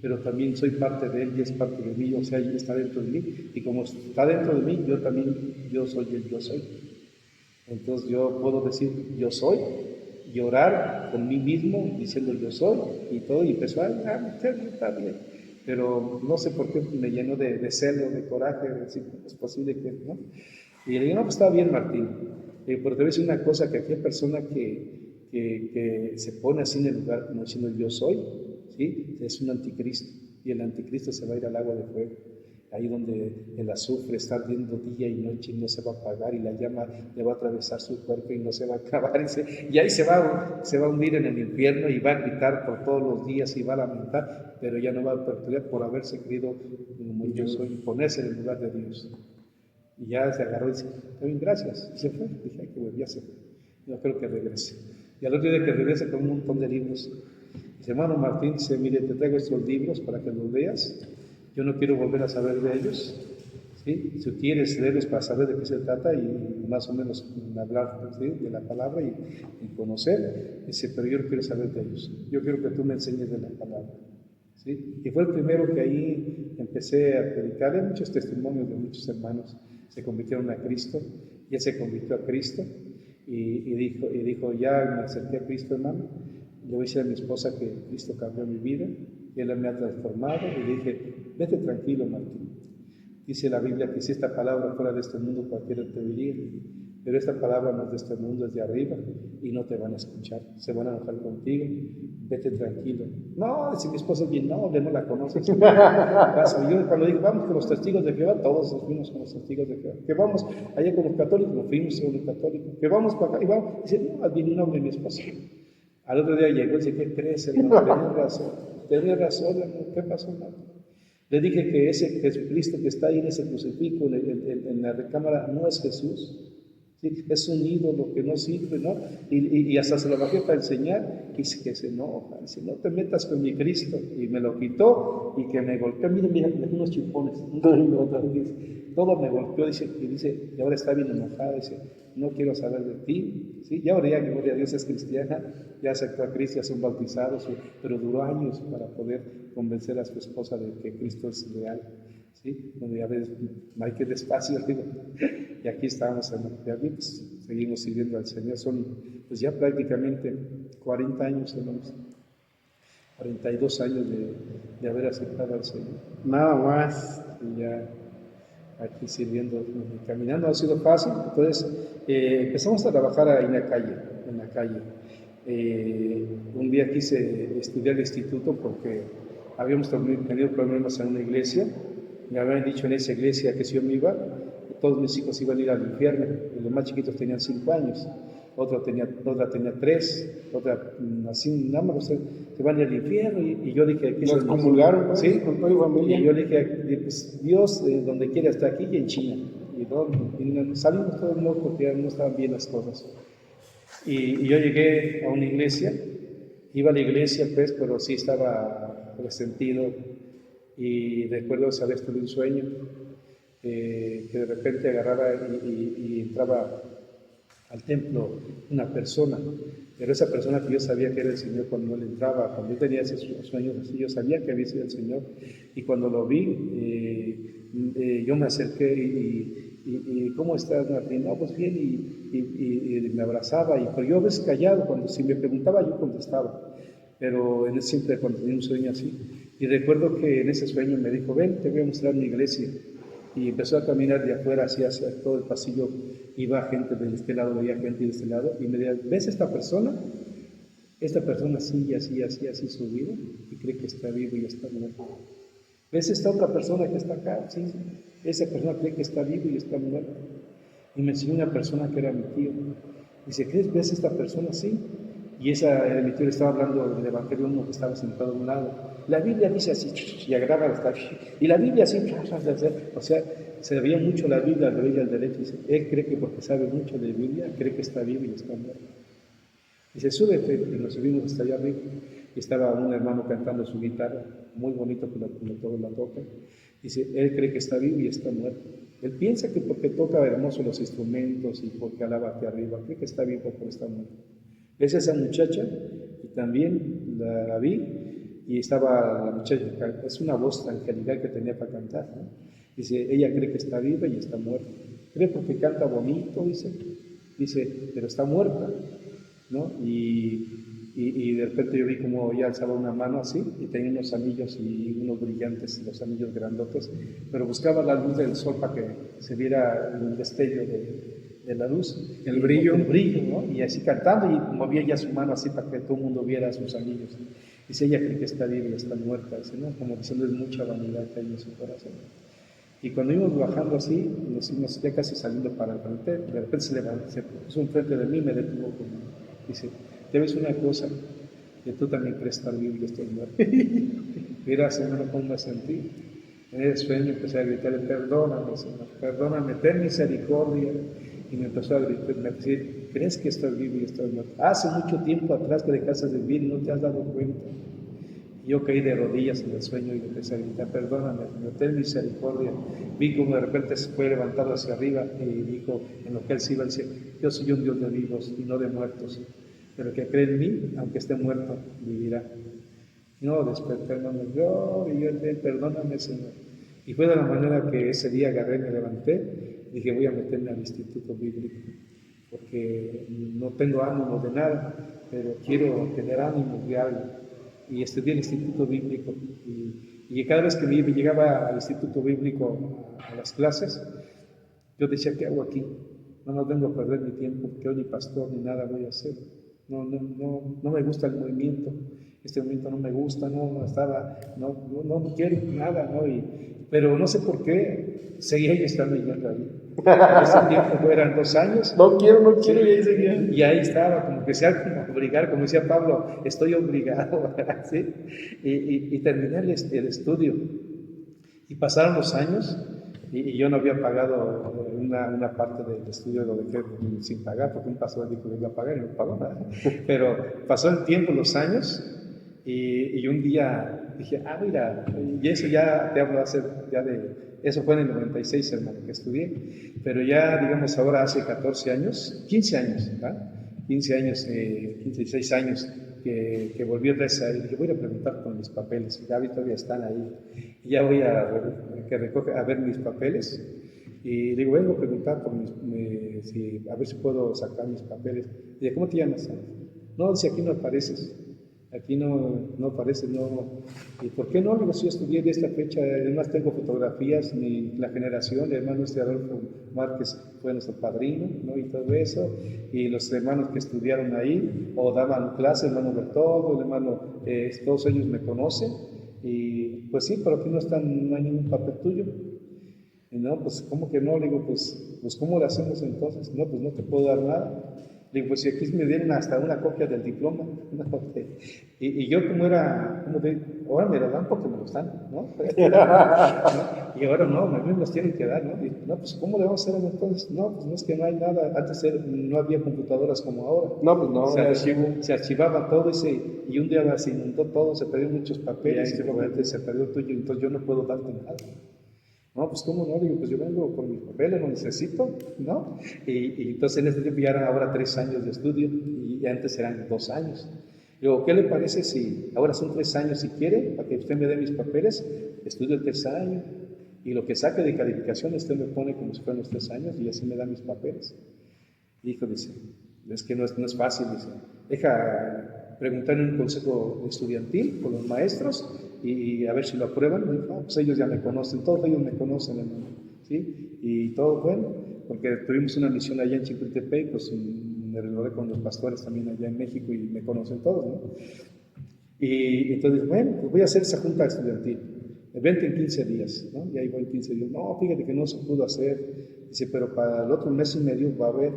pero también soy parte de Él y es parte de mí, o sea, Él está dentro de mí. Y como está dentro de mí, yo soy el yo soy. Entonces yo puedo decir yo soy y orar con mí mismo diciendo yo soy y todo, y empezó está bien. Pero no sé por qué me llenó de celo, de coraje, de decir, es posible que, ¿no? Y le digo, no, pues está bien, Martín, pero te voy a decir una cosa, que aquella persona que se pone así en el lugar como diciendo yo soy, ¿sí? Es un anticristo, y el anticristo se va a ir al agua de fuego, ahí donde el azufre está ardiendo día y noche y no se va a apagar, y la llama le va a atravesar su cuerpo y no se va a acabar, y ahí se va a hundir en el infierno y va a gritar por todos los días y va a lamentar, pero ya no va a perder por haberse querido como yo soy, ponerse en el lugar de Dios. Y ya se agarró y dice, está bien, gracias, y se fue. Dije, que bueno, ya se fue, yo creo que regrese. Y al otro día que regrese con un montón de libros, dice, hermano Martín, dice, mire, te traigo estos libros para que los leas, yo no quiero volver a saber de ellos, ¿sí? Si quieres leerlos para saber de qué se trata y más o menos hablar, ¿sí?, de la palabra y conocer, dice, pero yo no quiero saber de ellos, yo quiero que tú me enseñes de la palabra. ¿sí? Y fue el primero que ahí empecé a predicar. Hay muchos testimonios de muchos hermanos se convirtieron a Cristo, y él se convirtió a Cristo y dijo, ya me acerqué a Cristo, hermano. Le voy a decir a mi esposa que Cristo cambió mi vida, que Él me ha transformado, y le dije, vete tranquilo, Martín. Dice la Biblia que si esta palabra fuera de este mundo, cualquiera te diría, pero esta palabra no es de este mundo, es de arriba, y no te van a escuchar, se van a enojar contigo, vete tranquilo. No, dice mi esposa, bien noble, no la conoces. Yo cuando digo, vamos con los testigos de Jehová, todos nos fuimos con los testigos de Jehová. Que vamos allá con los católicos, nos fuimos con los católicos. Que vamos para acá, y vamos. Dice, no, bien noble mi esposa. Al otro día llegó y dice, ¿qué crees, hermano? Tenés razón, hermano, ¿qué pasó, hermano? Le dije que ese Jesucristo que está ahí en ese crucifijo, en la recámara, no es Jesús. ¿Sí? Es un ídolo que no sirve, ¿no? Y hasta se lo bajé para enseñar, y dice que se enoja, dice, no te metas con mi Cristo, y me lo quitó, y que me golpeó, mira, unos chipones, todo me golpeó, y ahora está bien enojada, dice, no quiero saber de ti, ¿sí? Ya ahora, gloria a Dios, es cristiana, ya aceptó a Cristo, ya son bautizados, pero duró años para poder convencer a su esposa de que Cristo es real. ¿Sí? Bueno, ya ves, hay que despacio, digo. Y aquí estamos, pues, seguimos sirviendo al Señor. Son pues ya prácticamente 40 años, hermanos, 42 años de haber aceptado al Señor. Nada más. Y ya aquí sirviendo, caminando, ha sido fácil. Entonces empezamos a trabajar en la calle. Un día quise estudiar el instituto porque habíamos tenido problemas en una iglesia. Me habían dicho en esa iglesia que si yo me iba, todos mis hijos iban a ir al infierno. Y los más chiquitos tenían 5 años, otra tenía 3, otra así, nada más, se van a ir al infierno. Y yo dije, ¿Los comulgaron, pues, sí, con toda mi familia? Y yo dije, pues, Dios, donde quiera está aquí y en China. Y salimos todos locos porque ya no estaban bien las cosas. Y yo llegué a una iglesia, iba a la iglesia, pues, pero sí estaba resentido. Y recuerdo saber esto de un sueño, que de repente agarraba y entraba al templo una persona, pero esa persona que yo sabía que era el Señor cuando él entraba, cuando yo tenía ese sueño así, yo sabía que había sido el Señor, y cuando lo vi, yo me acerqué y ¿cómo estás, Martín? No, pues bien, y me abrazaba, pero yo a veces callado, cuando si me preguntaba yo contestaba, pero él siempre cuando tenía un sueño así. Y recuerdo que en ese sueño me dijo, ven, te voy a mostrar mi iglesia. Y empezó a caminar de afuera hacia todo el pasillo. Iba gente de este lado, veía gente de este lado. Y me decía, ¿ves esta persona? Esta persona sigue así su vida y cree que está vivo y está muerto. ¿Ves esta otra persona que está acá? Sí, esa persona cree que está vivo y está muerto. Y me enseñó una persona que era mi tío. Dice, ¿ves esta persona? Sí. Y mi tío le estaba hablando del Evangelio, uno que estaba sentado a un lado. La Biblia dice así, y agarraba hasta y la Biblia así, o sea, se veía mucho la Biblia al revés y al derecho. Dice, él cree que porque sabe mucho de Biblia, cree que está vivo y está muerto. Dice, súbete, y nos subimos hasta allá arriba. Y estaba un hermano cantando su guitarra, muy bonito, como todos la tocan. Dice, él cree que está vivo y está muerto. Él piensa que porque toca hermoso los instrumentos y porque alaba hacia arriba, cree que está vivo pero está muerto. Es esa muchacha, y también la vi, y estaba la muchacha, es una voz angelical que tenía para cantar, ¿no? Dice, ella cree que está viva y está muerta. Cree porque canta bonito, dice, pero está muerta, ¿no? Y de repente yo vi como ella alzaba una mano así, y tenía unos anillos y unos brillantes, los anillos grandotes, pero buscaba la luz del sol para que se viera el destello de la luz, el brillo, ¿no? Y así cantando, y movía ella su mano así para que todo el mundo viera sus anillos. Dice, ella cree que está viva y está muerta, dice, ¿no? Como diciendo, es mucha vanidad que hay en su corazón. Y cuando íbamos bajando así, nos íbamos ya casi saliendo para el frente, de repente se puso enfrente de mí, me detuvo dice, te ves una cosa, que tú también crees estar vivo y estoy muerto. Mira, Señor, cómo me sentí. En el sueño empecé a gritarle, perdóname, Señor, perdóname, ten misericordia. Y me empezó a gritar, me decía, ¿crees que estás vivo y estás muerto? Hace mucho tiempo atrás que dejaste de vivir y no te has dado cuenta. Y yo caí de rodillas en el sueño y le empecé a gritar, perdóname, Señor, ten misericordia. Vi como de repente se fue levantado hacia arriba y dijo, en lo que él se iba, dice, yo soy un Dios de vivos y no de muertos, pero el que cree en mí, aunque esté muerto, vivirá. No, desperté, no me dio, y yo le perdóname, Señor. Y fue de la manera que ese día agarré, me levanté, dije, voy a meterme al Instituto Bíblico, porque no tengo ánimo de nada, pero quiero tener ánimo de algo. Y estudié el Instituto Bíblico, y cada vez que me llegaba al Instituto Bíblico a las clases, yo decía, ¿qué hago aquí? No más vengo a perder mi tiempo, porque hoy ni pastor ni nada voy a hacer. No me gusta el movimiento, este movimiento no me gusta, no quiero nada, ¿no? Pero no sé por qué seguía yo estando yendo ahí. En ese tiempo eran 2 años. No quiero, y ahí seguía. Y ahí estaba, como que sea como obligar, como decía Pablo, estoy obligado, ¿sí? Y terminé el estudio. Y pasaron los años, y yo no había pagado una parte del estudio, lo dejé sin pagar, porque un pastor dijo que iba a pagar y no pagó nada. Pero pasó el tiempo, los años, y un día dije, mira, y eso ya te hablo eso fue en el 96, hermano, que estudié, pero ya, digamos, ahora hace 14 años, 15 años, ¿verdad? 15 años, 16 años, que volví a regresar y dije, voy a preguntar por mis papeles, y Gaby todavía están ahí, y ya voy a ver mis papeles, y digo, vengo a preguntar por a ver si puedo sacar mis papeles. Y dije, ¿cómo te llamas? No, dice, aquí no apareces. Aquí no aparece, no. ¿Y por qué no? Digo, si yo estudié de esta fecha, además tengo fotografías, la generación, el hermano Adolfo Márquez fue nuestro padrino, ¿no? Y todo eso, y los hermanos que estudiaron ahí, o daban clases, el hermano Bertoldo, el hermano, todos ellos me conocen, y pues sí, pero aquí no hay ningún papel tuyo. Y no, pues, ¿cómo que no? Le digo, pues, ¿cómo lo hacemos entonces? No, pues no te puedo dar nada. Le digo, pues si aquí me dieron hasta una copia del diploma. Y yo como ahora me lo dan porque me lo dan, ¿no? Y ahora no, me los tienen que dar, ¿no? Y, no, pues ¿cómo le vamos a hacer entonces? No, pues no es que no hay nada. Antes no había computadoras como ahora. No, pues no. Se archivaba todo y un día se inundó todo, se perdieron muchos papeles, y se perdió tuyo, entonces yo no puedo darte nada. No, pues ¿cómo no? Digo, pues yo vengo por mis papeles, lo necesito, ¿no? Y entonces en este tiempo ya eran ahora 3 años de estudio y antes eran 2 años. Digo, ¿qué le parece si ahora son 3 años si quiere, para que usted me dé mis papeles? Estudio el 3 año y lo que saque de calificación usted me pone como si fueran los 3 años y así me da mis papeles. Y dijo, dice, es que no es fácil, dice, deja preguntar en un consejo estudiantil con los maestros y a ver si lo aprueban. Y dijo, pues ellos ya me conocen, todos ellos me conocen, hermano, ¿sí? Y todo bueno, porque tuvimos una misión allá en Chicontepec, pues me relacioné con los pastores también allá en México y me conocen todos, ¿no? Y entonces, bueno, pues voy a hacer esa junta estudiantil, vente en 15 días, ¿no? Y ahí voy en 15 días, no, fíjate que no se pudo hacer, dice, pero para el otro mes y medio va a haber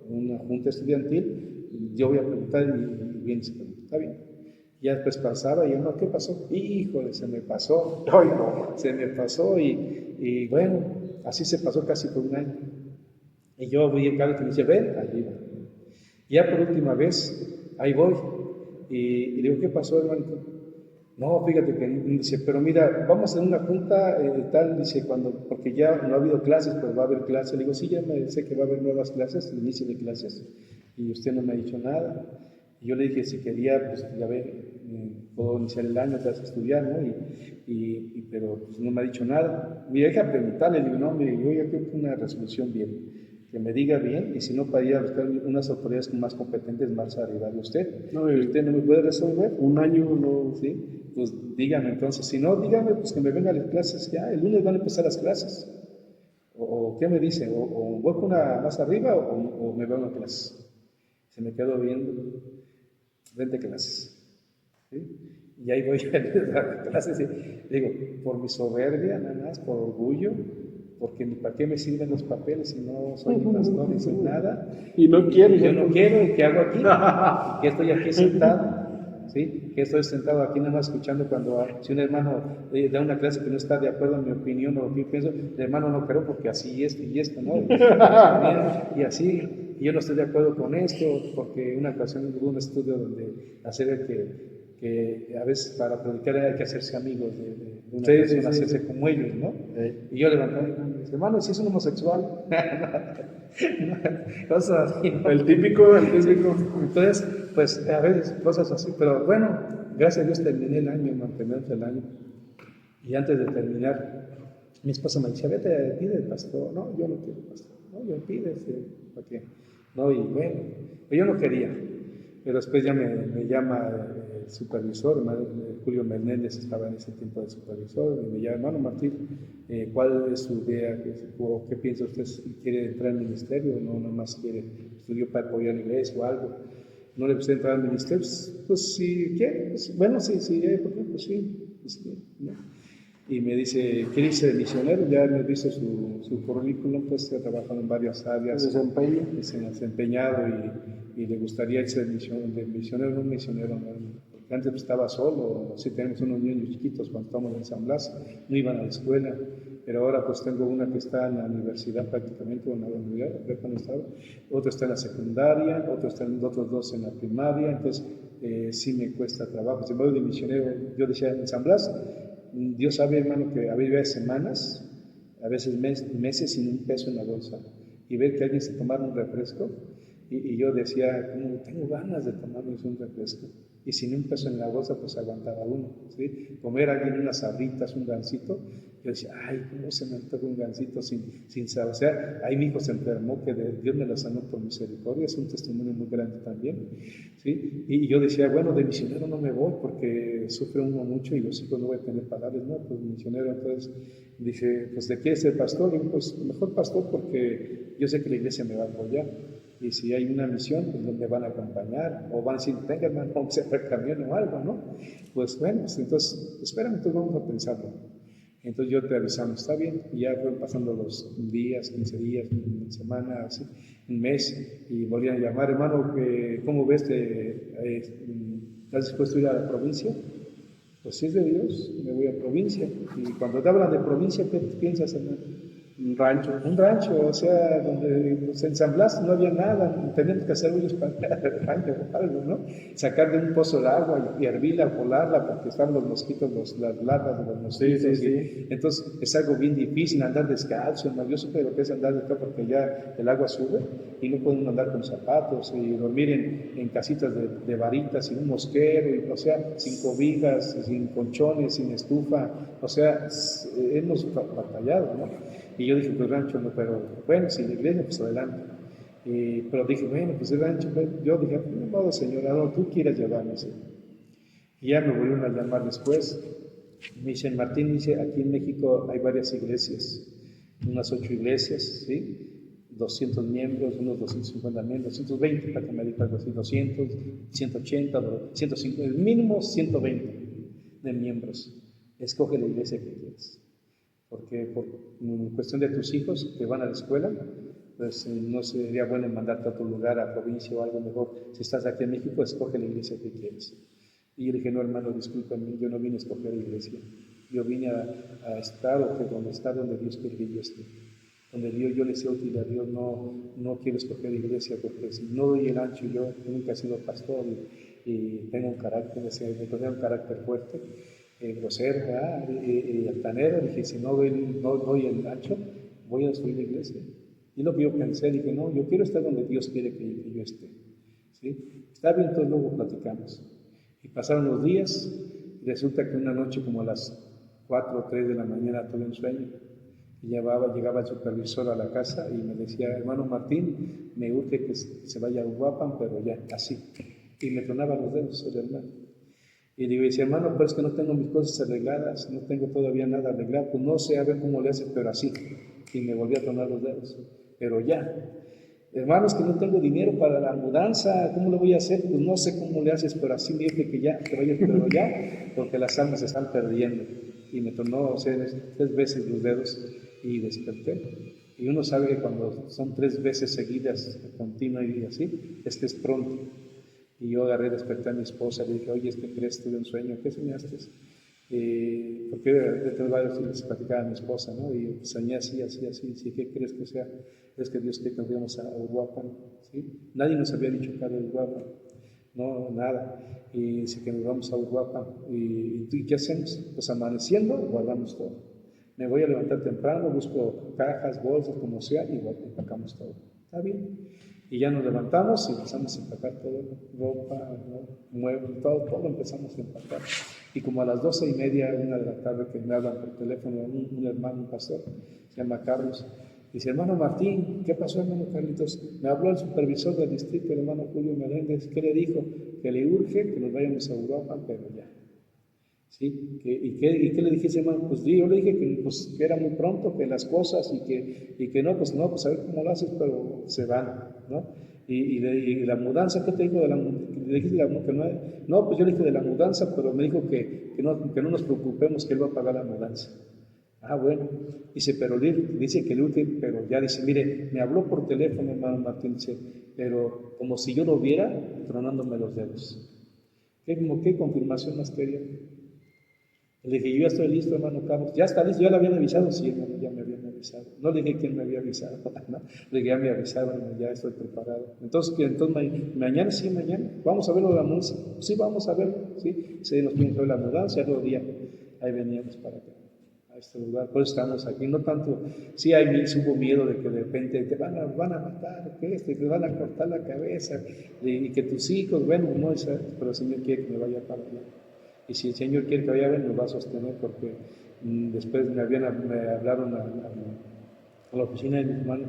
una junta estudiantil, yo voy a preguntar y bien, está bien. Ya después pasaba y yo, no, ¿qué pasó? Híjole, se me pasó. Ay, no. Se me pasó y bueno, así se pasó casi por 1 año. Y yo voy a cada que me dice, ven, allí va. Ya por última vez, ahí voy. Y digo, ¿qué pasó, hermanito? No, fíjate que dice, pero mira, vamos a hacer una junta tal, dice, porque ya no ha habido clases, pero va a haber clases. Le digo, sí, ya me dice que va a haber nuevas clases, el inicio de clases, y usted no me ha dicho nada. Y yo le dije, si quería, pues ya ve, puedo iniciar el año, te vas a estudiar, ¿no? Pero pues, no me ha dicho nada. Mira, deja preguntarle, le digo, no, mire, yo ya quiero una resolución bien, que me diga bien, y si no, para ir a buscar unas autoridades más competentes más arriba de usted. No, y ¿Usted no me puede resolver? 1 año no. ¿Sí? Pues dígame entonces, si no, dígame, pues que me venga a las clases ya, el lunes van a empezar las clases. ¿O qué me dice? ¿O voy con una más arriba o me voy a una clase? Se me quedó viendo, 20 clases. ¿Sí? Y ahí voy a las clases y digo, por mi soberbia, nada más, por orgullo, porque ni para qué me sirven los papeles si no soy ni pastor ni soy nada. Y no quiero. Yo no quiero, ¿y qué hago aquí? ¿Qué estoy aquí sentado? ¿Sí? Que estoy sentado aquí nada más escuchando si un hermano da una clase que no está de acuerdo en mi opinión o lo que yo pienso, el hermano no creo porque así esto y esto, ¿no? Y así, y yo no estoy de acuerdo con esto, porque una ocasión hubo un estudio donde hacer que a veces para predicar hay que hacerse amigos de una persona, hacerse como ellos, ¿no? Y yo levantaba y dije, hermano, si es un homosexual, cosas así, ¿no? El típico. Entonces, pues a veces cosas así, pero bueno, gracias a Dios terminé el año, mantenerse el año. Y antes de terminar, mi esposa me decía, vete, pide el pastor. No, yo no quiero pastor. No, yo pide, ¿para qué? No, y bueno, pues yo no quería. Pero después ya me llama el supervisor, Julio Menéndez estaba en ese tiempo de supervisor, y me llama, hermano Martín, ¿cuál es su idea? ¿O qué piensa usted? ¿Quiere entrar al ministerio o no nomás quiere estudiar para apoyar la iglesia o algo? ¿No le gustaría entrar al ministerio? Pues si quiere, pues, bueno, sí, ¿por qué? Pues sí, ¿no? Y me dice, ¿quiere irse de misionero? Ya me he visto su currículum, pues ha trabajado en varias áreas. ¿Se desempeña? Se ha desempeñado y le gustaría irse de misionero, no misionero, no. Porque antes pues, estaba solo, sí tenemos unos niños chiquitos cuando estábamos en San Blas, no iban a la escuela, pero ahora pues tengo una que está en la universidad prácticamente, en la universidad, otro está en la secundaria, otros dos en la primaria, entonces sí me cuesta trabajo. Si me voy de misionero, yo decía en San Blas, Dios sabe, hermano, que había semanas, a veces meses sin un peso en la bolsa. Y ver que alguien se tomara un refresco, y yo decía, como tengo ganas de tomarme un refresco. Y sin un peso en la bolsa, pues aguantaba uno. ¿Sí? Comer a alguien unas sabritas, un gansito. Yo decía, ay, ¿cómo se me antoja un gansito sin saber? O sea, ahí mi hijo se enfermó, que Dios me la sanó por misericordia, es un testimonio muy grande también. ¿Sí? Y yo decía, bueno, de misionero no me voy porque sufre uno mucho y los hijos no voy a tener para darles, no, pues misionero. Entonces dije, pues ¿de qué ser pastor? Y pues mejor pastor porque yo sé que la iglesia me va a apoyar. Y si hay una misión, pues me van a acompañar, o van a decir, venga hermano, vamos a hacer el camión o algo, ¿no? Pues bueno, entonces, espérame, entonces vamos a pensarlo. Entonces yo te avisamos, está bien, y ya fueron pasando los días, 15 días, una semana, así, un mes, y volvían a llamar, hermano, ¿cómo ves? ¿Estás dispuesto a ir a la provincia? Pues si es de Dios, me voy a provincia. Y cuando te hablan de provincia, ¿qué piensas, hermano? Un rancho. Un rancho, o sea, donde pues, en San Blas no había nada, teníamos que hacer hoyos para el rancho o algo, ¿no? Sacar de un pozo el agua y hervirla, volarla, porque estaban los mosquitos, las larvas de los mosquitos. Sí. Entonces es algo bien difícil andar descalzo, ¿no? Yo supe lo que es andar descalzo porque ya el agua sube y no pueden andar con zapatos y dormir en casitas de varitas, sin un mosquero, o sea, sin cobijas, sin colchones, sin estufa, o sea, hemos batallado, ¿no? Y yo dije, pues rancho, no, pero bueno, si la iglesia, pues adelante. Pero dije, bueno, pues el rancho, pues, yo dije, no modo, señora, no, tú quieras llevarme, sí. Y ya me volvieron a llamar después. Me dicen, Martín, dice, aquí en México hay varias iglesias, unas 8 iglesias, ¿sí? 200 miembros, unos 250 miembros, 220, para que me diga algo así, 200, 180, 150, el mínimo 120 de miembros. Escoge la iglesia que quieras. Porque por cuestión de tus hijos que van a la escuela, pues no sería bueno mandarte a otro lugar, a provincia o algo mejor. Si estás aquí en México, escoge la iglesia que quieres. Y yo dije, no hermano, discúlpame, yo no vine a escoger la iglesia. Yo vine a estar donde Dios quiere que yo esté. Donde Dios yo le sea útil a Dios, no quiero escoger la iglesia porque si no doy el ancho, yo nunca he sido pastor y tengo un carácter, un carácter fuerte. Grosero y altanero, dije, si no doy el ancho, voy a destruir la iglesia. Y lo que yo pensé, dije, no, yo quiero estar donde Dios quiere que yo esté. ¿Sí? Está bien, entonces luego platicamos. Y pasaron los días, y resulta que una noche como a las 4 o 3 de la mañana tuve un sueño. Y llegaba el supervisor a la casa y me decía, hermano Martín, me urge que se vaya a Uruapan, pero ya, así. Y me tronaba los dedos el hermano. Y digo, dice, hermano, pero es que no tengo mis cosas arregladas, no tengo todavía nada arreglado, pues no sé a ver cómo le hace, pero así. Y me volví a tronar los dedos, pero ya. Hermanos, que no tengo dinero para la mudanza, ¿cómo lo voy a hacer? Pues no sé cómo le haces, pero así me dice que ya, que vayas, pero ya, porque las almas se están perdiendo. Y me tronó, o sea, 3 veces los dedos y desperté. Y uno sabe que cuando son 3 veces seguidas, continua y así, es pronto. Y yo desperté a mi esposa, le dije, oye, ¿qué crees? Tuve un sueño, ¿qué soñaste? Porque de varios días platicaba a mi esposa, ¿no? Y soñé así, ¿qué crees que sea? Es que Dios quiere que nos vayamos a Uruapan, ¿sí? Nadie nos había dicho que era Uruapan, no, nada. Y dice que nos vamos a Uruapan. ¿Y qué hacemos? Pues amaneciendo, guardamos todo. Me voy a levantar temprano, busco cajas, bolsas, como sea, y empacamos todo. ¿Está bien? Y ya nos levantamos y empezamos a empacar todo, ropa, ¿no? Muebles, todo empezamos a empacar. Y como a las 12:30, 1 de la tarde, que me hablan por teléfono un hermano, un pastor, se llama Carlos, dice: hermano Martín, ¿qué pasó, hermano Carlitos? Me habló el supervisor del distrito, el hermano Julio Meléndez. ¿Qué le dijo? Que le urge que nos vayamos a Europa, pero ya. ¿Sí? ¿Y qué le dije a ese hermano? Pues yo le dije que era muy pronto, que las cosas, y que no, pues a ver cómo lo haces, pero se van, ¿no? Y la mudanza, ¿qué te dijo de la mudanza? Le dije que no, pues yo le dije de la mudanza, pero me dijo que no nos preocupemos, que él va a pagar la mudanza. Ah, bueno. Dice, pero dice que le urge, pero ya dice, mire, me habló por teléfono, hermano Martín, dice, pero como si yo lo viera, tronándome los dedos. ¿Qué confirmación más quería? Le dije, yo ya estoy listo, hermano Carlos. ¿Ya está listo? ¿Ya le habían avisado? Sí, hermano, ya me habían avisado. No le dije quién me había avisado, ¿no? Le dije, ya me avisaron, ya estoy preparado. Entonces mañana, sí, mañana. ¿Vamos a ver lo de la mudanza? Sí, vamos a verlo, sí. Sí, nos fuimos a ver la mudanza, el otro día. Ahí veníamos para acá, a este lugar. Por eso estamos aquí. No tanto, sí, hubo miedo de que de repente te van a matar, que te van a cortar la cabeza, y que tus hijos, bueno, no, pero el Señor quiere que me vaya para allá. Y si el Señor quiere que vaya a ver, nos va a sostener, porque después me hablaron a la oficina de mi hermano: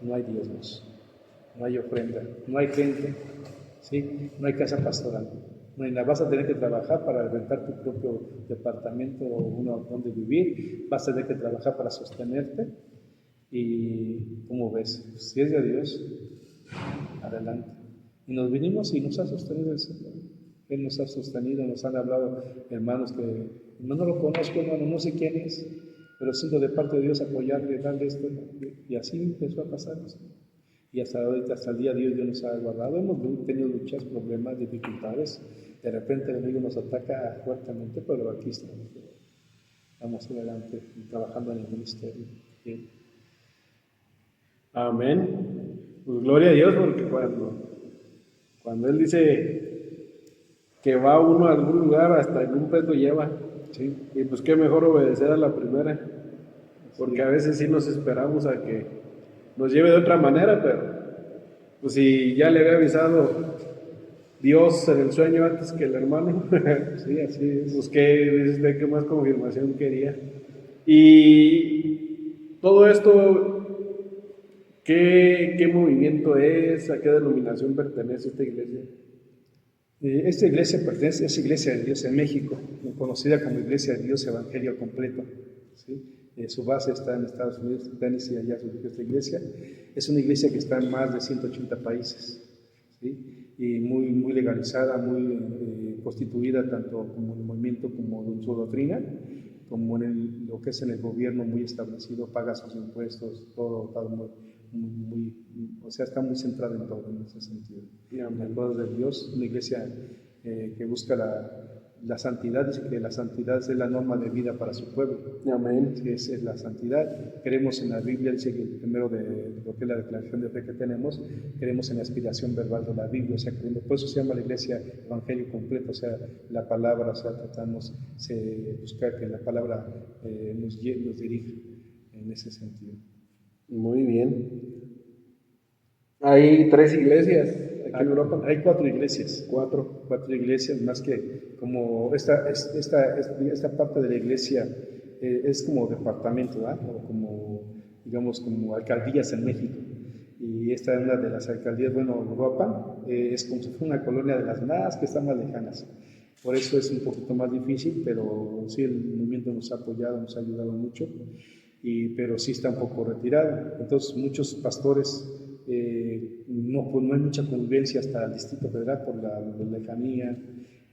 no hay diezmos, no hay ofrenda, no hay gente, ¿sí? No hay casa pastoral, no hay nada. Vas a tener que trabajar para rentar tu propio departamento o uno donde vivir, vas a tener que trabajar para sostenerte. Y ¿cómo ves? Si es de Dios, adelante. Y nos vinimos y nos ha sostenido el Señor. Él nos ha sostenido, nos han hablado hermanos que no lo conozco, hermano, no sé quién es, pero siento de parte de Dios apoyarle, darle esto. Y así empezó a pasar. Y hasta ahorita, hasta el día de hoy, Dios nos ha guardado. Hemos tenido muchos problemas, dificultades. De repente el enemigo nos ataca fuertemente, pero aquí estamos. Vamos adelante, trabajando en el ministerio. ¿Sí? Amén. Pues gloria a Dios, porque cuando Él dice que va uno a algún lugar, hasta en un pez lo lleva. ¿Sí? Y pues qué mejor obedecer a la primera, porque a veces sí nos esperamos a que nos lleve de otra manera, pero pues si ya le había avisado Dios en el sueño antes que el hermano, Sí, así es. pues qué más confirmación quería. Y todo esto, ¿qué movimiento es? ¿A qué denominación pertenece esta iglesia? Esta iglesia pertenece a esa Iglesia de Dios en México, conocida como Iglesia de Dios Evangelio Completo. ¿Sí? Su base está en Estados Unidos, Tennessee, allá surgió esta iglesia. Es una iglesia que está en más de 180 países, ¿sí? Y muy legalizada, muy constituida tanto como en el movimiento como en su doctrina, como en lo que es en el gobierno, muy establecido, paga sus impuestos, todo o sea, está muy centrada en todo en ese sentido. En el poder de Dios, una iglesia que busca la santidad, dice que la santidad es la norma de vida para su pueblo. Amén. Sí, esa es la santidad. Creemos en la Biblia, dice que primero de lo que es la declaración de fe que tenemos, creemos en la aspiración verbal de la Biblia, o sea, por eso se llama la iglesia Evangelio Completo, o sea, la palabra, o sea, tratamos de buscar que la palabra nos dirija en ese sentido. Muy bien. Hay 3 iglesias aquí en Europa. Hay 4 iglesias. 4. 4 iglesias, más que como esta parte de la iglesia es como departamento, ¿verdad? O como, digamos, como alcaldías en México. Y esta es una de las alcaldías, bueno, Europa, es como si fuera una colonia de las más que están más lejanas. Por eso es un poquito más difícil, pero sí el movimiento nos ha apoyado, nos ha ayudado mucho, pero sí está un poco retirado. Entonces muchos pastores, pues no hay mucha convivencia hasta el Distrito Federal por la lejanía,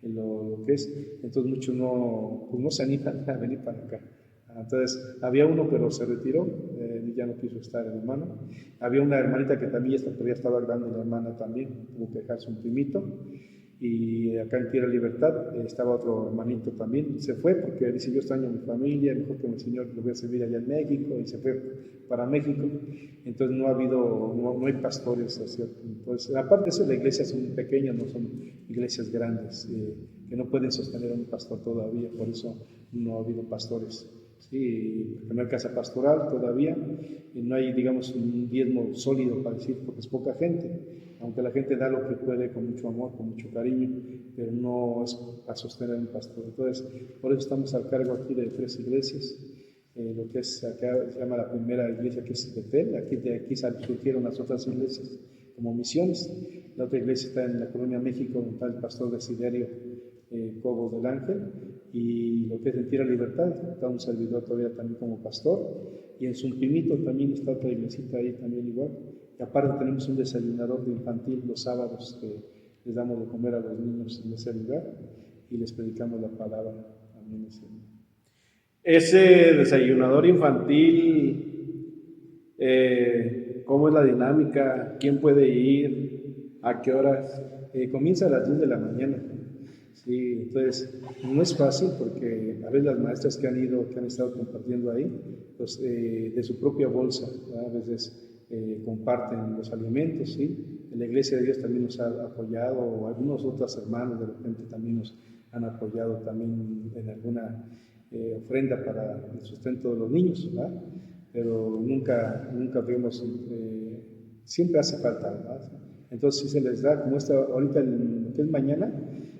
lo que es. Entonces muchos no se animan a venir para acá. Entonces había uno, pero se retiró, ya no quiso estar el hermano. Había una hermanita que también ya estaba grande, la hermana también, tuvo que dejarse un primito. Y acá en Tierra Libertad estaba otro hermanito también, se fue porque dice: yo extraño a mi familia, mejor que el Señor lo voy a servir allá en México, y se fue para México. Entonces no hay pastores, ¿cierto? Entonces, aparte de eso, las iglesias son pequeñas, no son iglesias grandes, que no pueden sostener a un pastor todavía, por eso no ha habido pastores. Sí, porque no hay casa pastoral todavía y no hay, digamos, un diezmo sólido para decir, porque es poca gente, aunque la gente da lo que puede con mucho amor, con mucho cariño, pero no es para sostener un pastor. Entonces, por eso estamos a cargo aquí de 3 iglesias. Lo que es acá se llama la primera iglesia, que es Betel. De aquí surgieron las otras iglesias como misiones. La otra iglesia está en la Colonia México, donde está el pastor Desiderio Cobos del Ángel, y lo que es en Tierra Libertad, está un servidor todavía también como pastor, y en Zumpimito también está otra iglesita ahí también igual. Y aparte tenemos un desayunador de infantil los sábados que les damos de comer a los niños en ese lugar y les predicamos la palabra también ese día. Ese desayunador infantil, ¿cómo es la dinámica? ¿Quién puede ir? ¿A qué horas? Comienza a las 10 de la mañana. Sí, entonces no es fácil porque a veces las maestras que han ido, que han estado compartiendo ahí, pues de su propia bolsa, ¿verdad? A veces comparten los alimentos, ¿sí? La Iglesia de Dios también nos ha apoyado, o algunos otros hermanos de repente también nos han apoyado también en alguna ofrenda para el sustento de los niños, ¿verdad? Pero nunca vemos, siempre hace falta, ¿verdad? Entonces sí se les da, como ahorita que es mañana,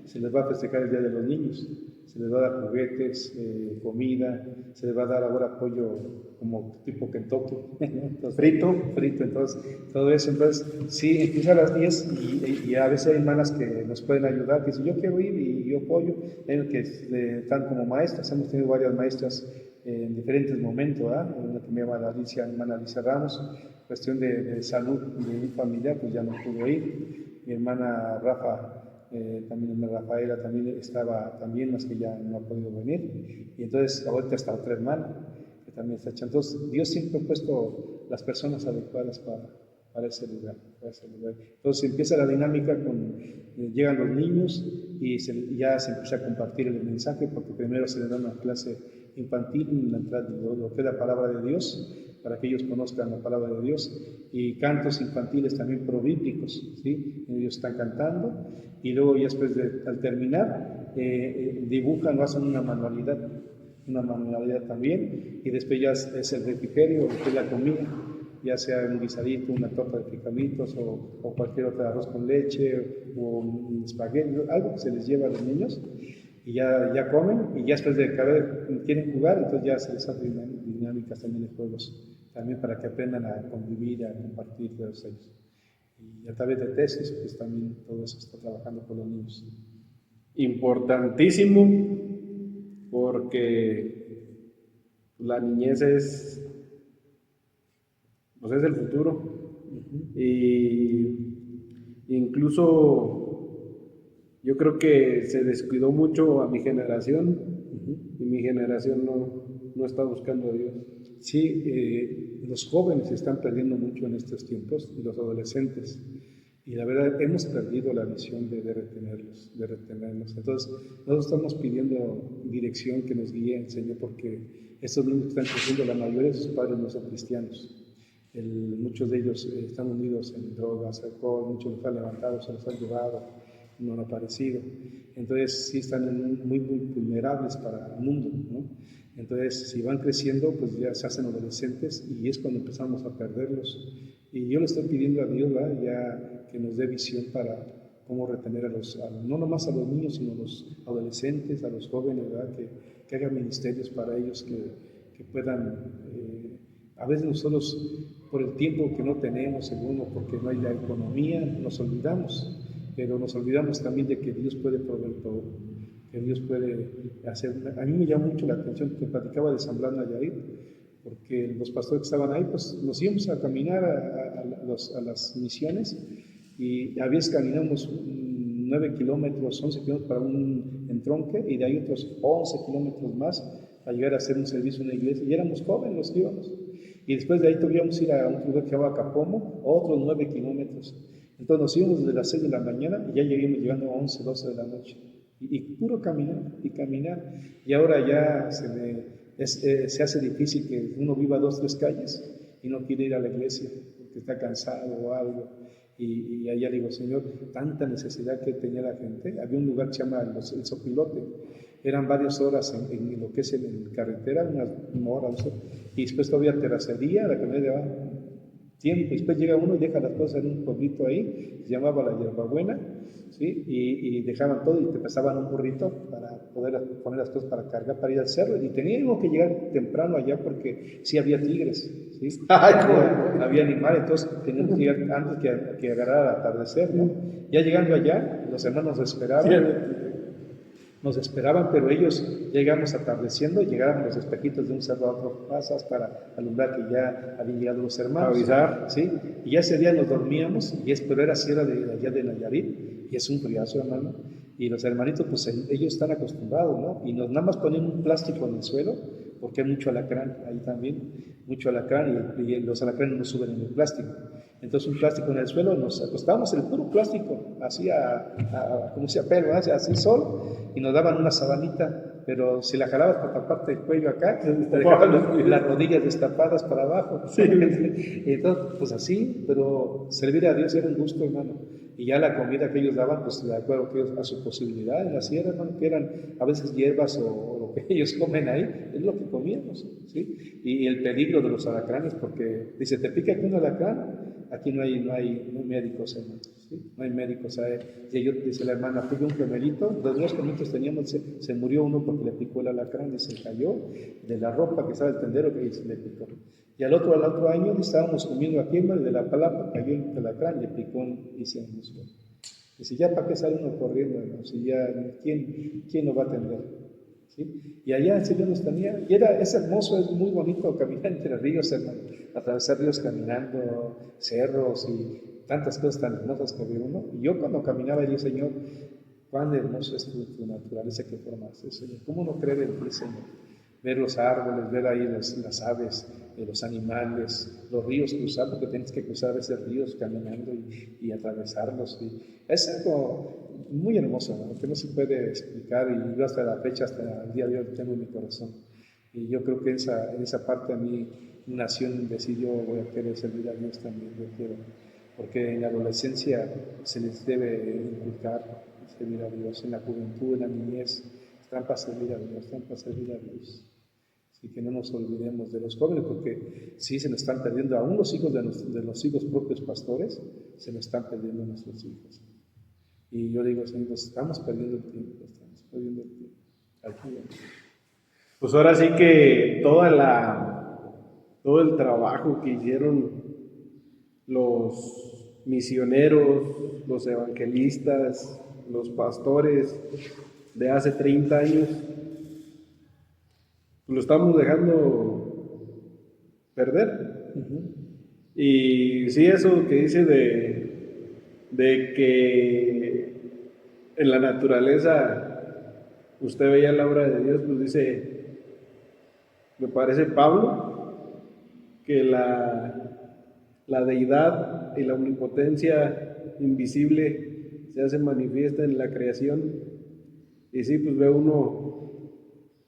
se les va a festejar el Día de los Niños, se les va a dar juguetes, comida, se les va a dar ahora pollo como tipo Kentucky, entonces, frito, entonces todo eso, entonces sí, empieza a las 10 y a veces hay hermanas que nos pueden ayudar, que dicen yo quiero ir y yo apoyo, hay que están como maestras, hemos tenido varias maestras en diferentes momentos, ¿verdad? Una que me llama hermana Alicia Ramos, cuestión de salud de mi familia, pues ya no pudo ir. Mi hermana Rafa, también mi Rafaela también estaba también, más que ya no ha podido venir. Y entonces ahorita está otra hermana que también está hecha. Entonces Dios siempre ha puesto las personas adecuadas para ese lugar, Entonces empieza la dinámica con, llegan los niños y ya se empieza a compartir el mensaje, porque primero se les da una clase infantil en la entrada de lo que es la palabra de Dios, para que ellos conozcan la palabra de Dios, y cantos infantiles también probíblicos, ¿sí? Ellos están cantando y luego ya después al terminar dibujan o hacen una manualidad también, y después ya es el refrigerio, después la comida, ya sea un guisadito, una torta de frijolitos o cualquier otro arroz con leche o un espagueti, algo que se les lleva a los niños y ya comen y ya después de acabar quieren jugar, entonces ya se les hace dinámicas también de juegos, también para que aprendan a convivir, a compartir todos ellos. Y a través de tesis, pues también todo eso está trabajando con los niños. Importantísimo, porque la niñez es, pues es el futuro. Y incluso yo creo que se descuidó mucho a mi generación, y mi generación no está buscando a Dios. Sí, los jóvenes se están perdiendo mucho en estos tiempos y los adolescentes. Y la verdad, hemos perdido la visión de retenerlos. Entonces, nosotros estamos pidiendo dirección que nos guíe el Señor, porque estos niños que están creciendo, la mayoría de sus padres no son cristianos. Muchos de ellos están unidos en drogas, alcohol, muchos los han levantado, se los han llevado, no han aparecido. Entonces, sí están muy vulnerables para el mundo, ¿no? Entonces, si van creciendo, pues ya se hacen adolescentes y es cuando empezamos a perderlos. Y yo le estoy pidiendo a Dios, ¿verdad? Ya que nos dé visión para cómo retener no nomás a los niños, sino a los adolescentes, a los jóvenes, ¿verdad? Que hagan ministerios para ellos, que puedan, a veces nosotros, por el tiempo que no tenemos, segundo, porque no hay la economía, nos olvidamos, pero nos olvidamos también de que Dios puede proveer todo, que Dios puede hacer. A mí me llama mucho la atención que platicaba de San Blas Nayarit, porque los pastores que estaban ahí, pues nos íbamos a caminar a las misiones y a veces caminamos 9 kilómetros, 11 kilómetros para un entronque y de ahí otros 11 kilómetros más para llegar a hacer un servicio en una iglesia, y éramos jóvenes los que íbamos. Y después de ahí tuvimos que ir a un lugar que se llama Capomo, otros 9 kilómetros. Entonces nos íbamos desde las 6 de la mañana y ya llegando a 11, 12 de la noche. Y puro caminar y caminar. Y ahora ya se hace difícil que uno viva 2, 3 calles y no quiere ir a la iglesia porque está cansado o algo. Y allá digo, Señor, tanta necesidad que tenía la gente. Había un lugar que se llama el Sopilote, eran varias horas en lo que es en carretera, una hora, no sé, y después todavía terracería, la camioneta llevaba tiempo, después llega uno y deja las cosas en un pueblito ahí, se llamaba La Hierbabuena, ¿sí? Y dejaban todo y te pasaban un burrito para poder poner las cosas para cargar, para ir al cerro, y teníamos que llegar temprano allá porque sí había tigres, ¿sí? Había animales, entonces teníamos que llegar antes que agarrar al atardecer, ¿no? Ya llegando allá, los hermanos nos esperaban, pero ellos llegamos atardeciendo, llegaban los espejitos de un cerro a otro, pasas para alumbrar que ya habían llegado los hermanos. Avisar. ¿Sí? Y ya ese día nos dormíamos, pero era sierra de allá de Nayarit, y es un friazo, hermano. Y los hermanitos, pues ellos están acostumbrados, ¿no? Y nos nada más ponían un plástico en el suelo, porque hay mucho alacrán ahí también, mucho alacrán, y los alacranes no suben en el plástico. Entonces un plástico en el suelo, nos acostábamos el puro plástico, así como se pelo, así sol, y nos daban una sabanita, pero si la jalabas para taparte el cuello acá, te dejaban las rodillas destapadas para abajo. Sí. Entonces, pues así, pero servir a Dios era un gusto, hermano. Y ya la comida que ellos daban, pues de acuerdo que ellos, a su posibilidad en la sierra, hermano, que eran a veces hierbas o lo que ellos comen ahí, es lo que comíamos, ¿sí? Y el peligro de los alacranes, porque dice, te pica aquí un alacrán, aquí no hay médicos, hermano, ¿sí? No hay médicos. Y yo, dice la hermana, tuve un gemelito, 2 gemelitos teníamos, se murió uno porque le picó el alacrán y se cayó de la ropa que estaba el tendero que se le picó. Y al otro año estábamos comiendo aquí en de la palapa, cayó el alacrán, le picó y se murió. Dice, ya para qué sale uno corriendo, hermano, si ya, ¿quién lo va a atender? ¿Sí? Y allá el Señor nos tenía, y es hermoso, es muy bonito caminar entre ríos, hermano, atravesar ríos caminando, cerros y tantas cosas tan hermosas que ve uno. Y yo cuando caminaba, digo, Señor, cuán hermoso es tu naturaleza que formaste, Señor. ¿Cómo no creer en ti, Señor? Ver los árboles, ver ahí las aves, los animales, los ríos cruzar, porque tienes que cruzar esos ríos caminando y atravesarlos. Y es algo muy hermoso, ¿no? Que no se puede explicar, y yo hasta la fecha, hasta el día de hoy, lo tengo en mi corazón. Y yo creo que en esa parte a mí nació un decidio, voy a querer servir a Dios también, yo quiero, porque en la adolescencia se les debe inculcar servir a Dios, en la juventud, en la niñez, están para servir a Dios, están para servir a Dios. Así que no nos olvidemos de los jóvenes, porque sí se nos están perdiendo, aún los hijos de los hijos propios pastores, se nos están perdiendo nuestros hijos. Y yo digo, Señor, nos estamos perdiendo el tiempo, estamos perdiendo el tiempo. Ayúdanos. Pues ahora sí que todo el trabajo que hicieron los misioneros, los evangelistas, los pastores de hace 30 años, lo estamos dejando perder. Y sí, eso que dice de que en la naturaleza usted veía la obra de Dios, pues dice, me parece Pablo, que la deidad y la omnipotencia invisible se hace manifiesta en la creación. Y sí, pues ve uno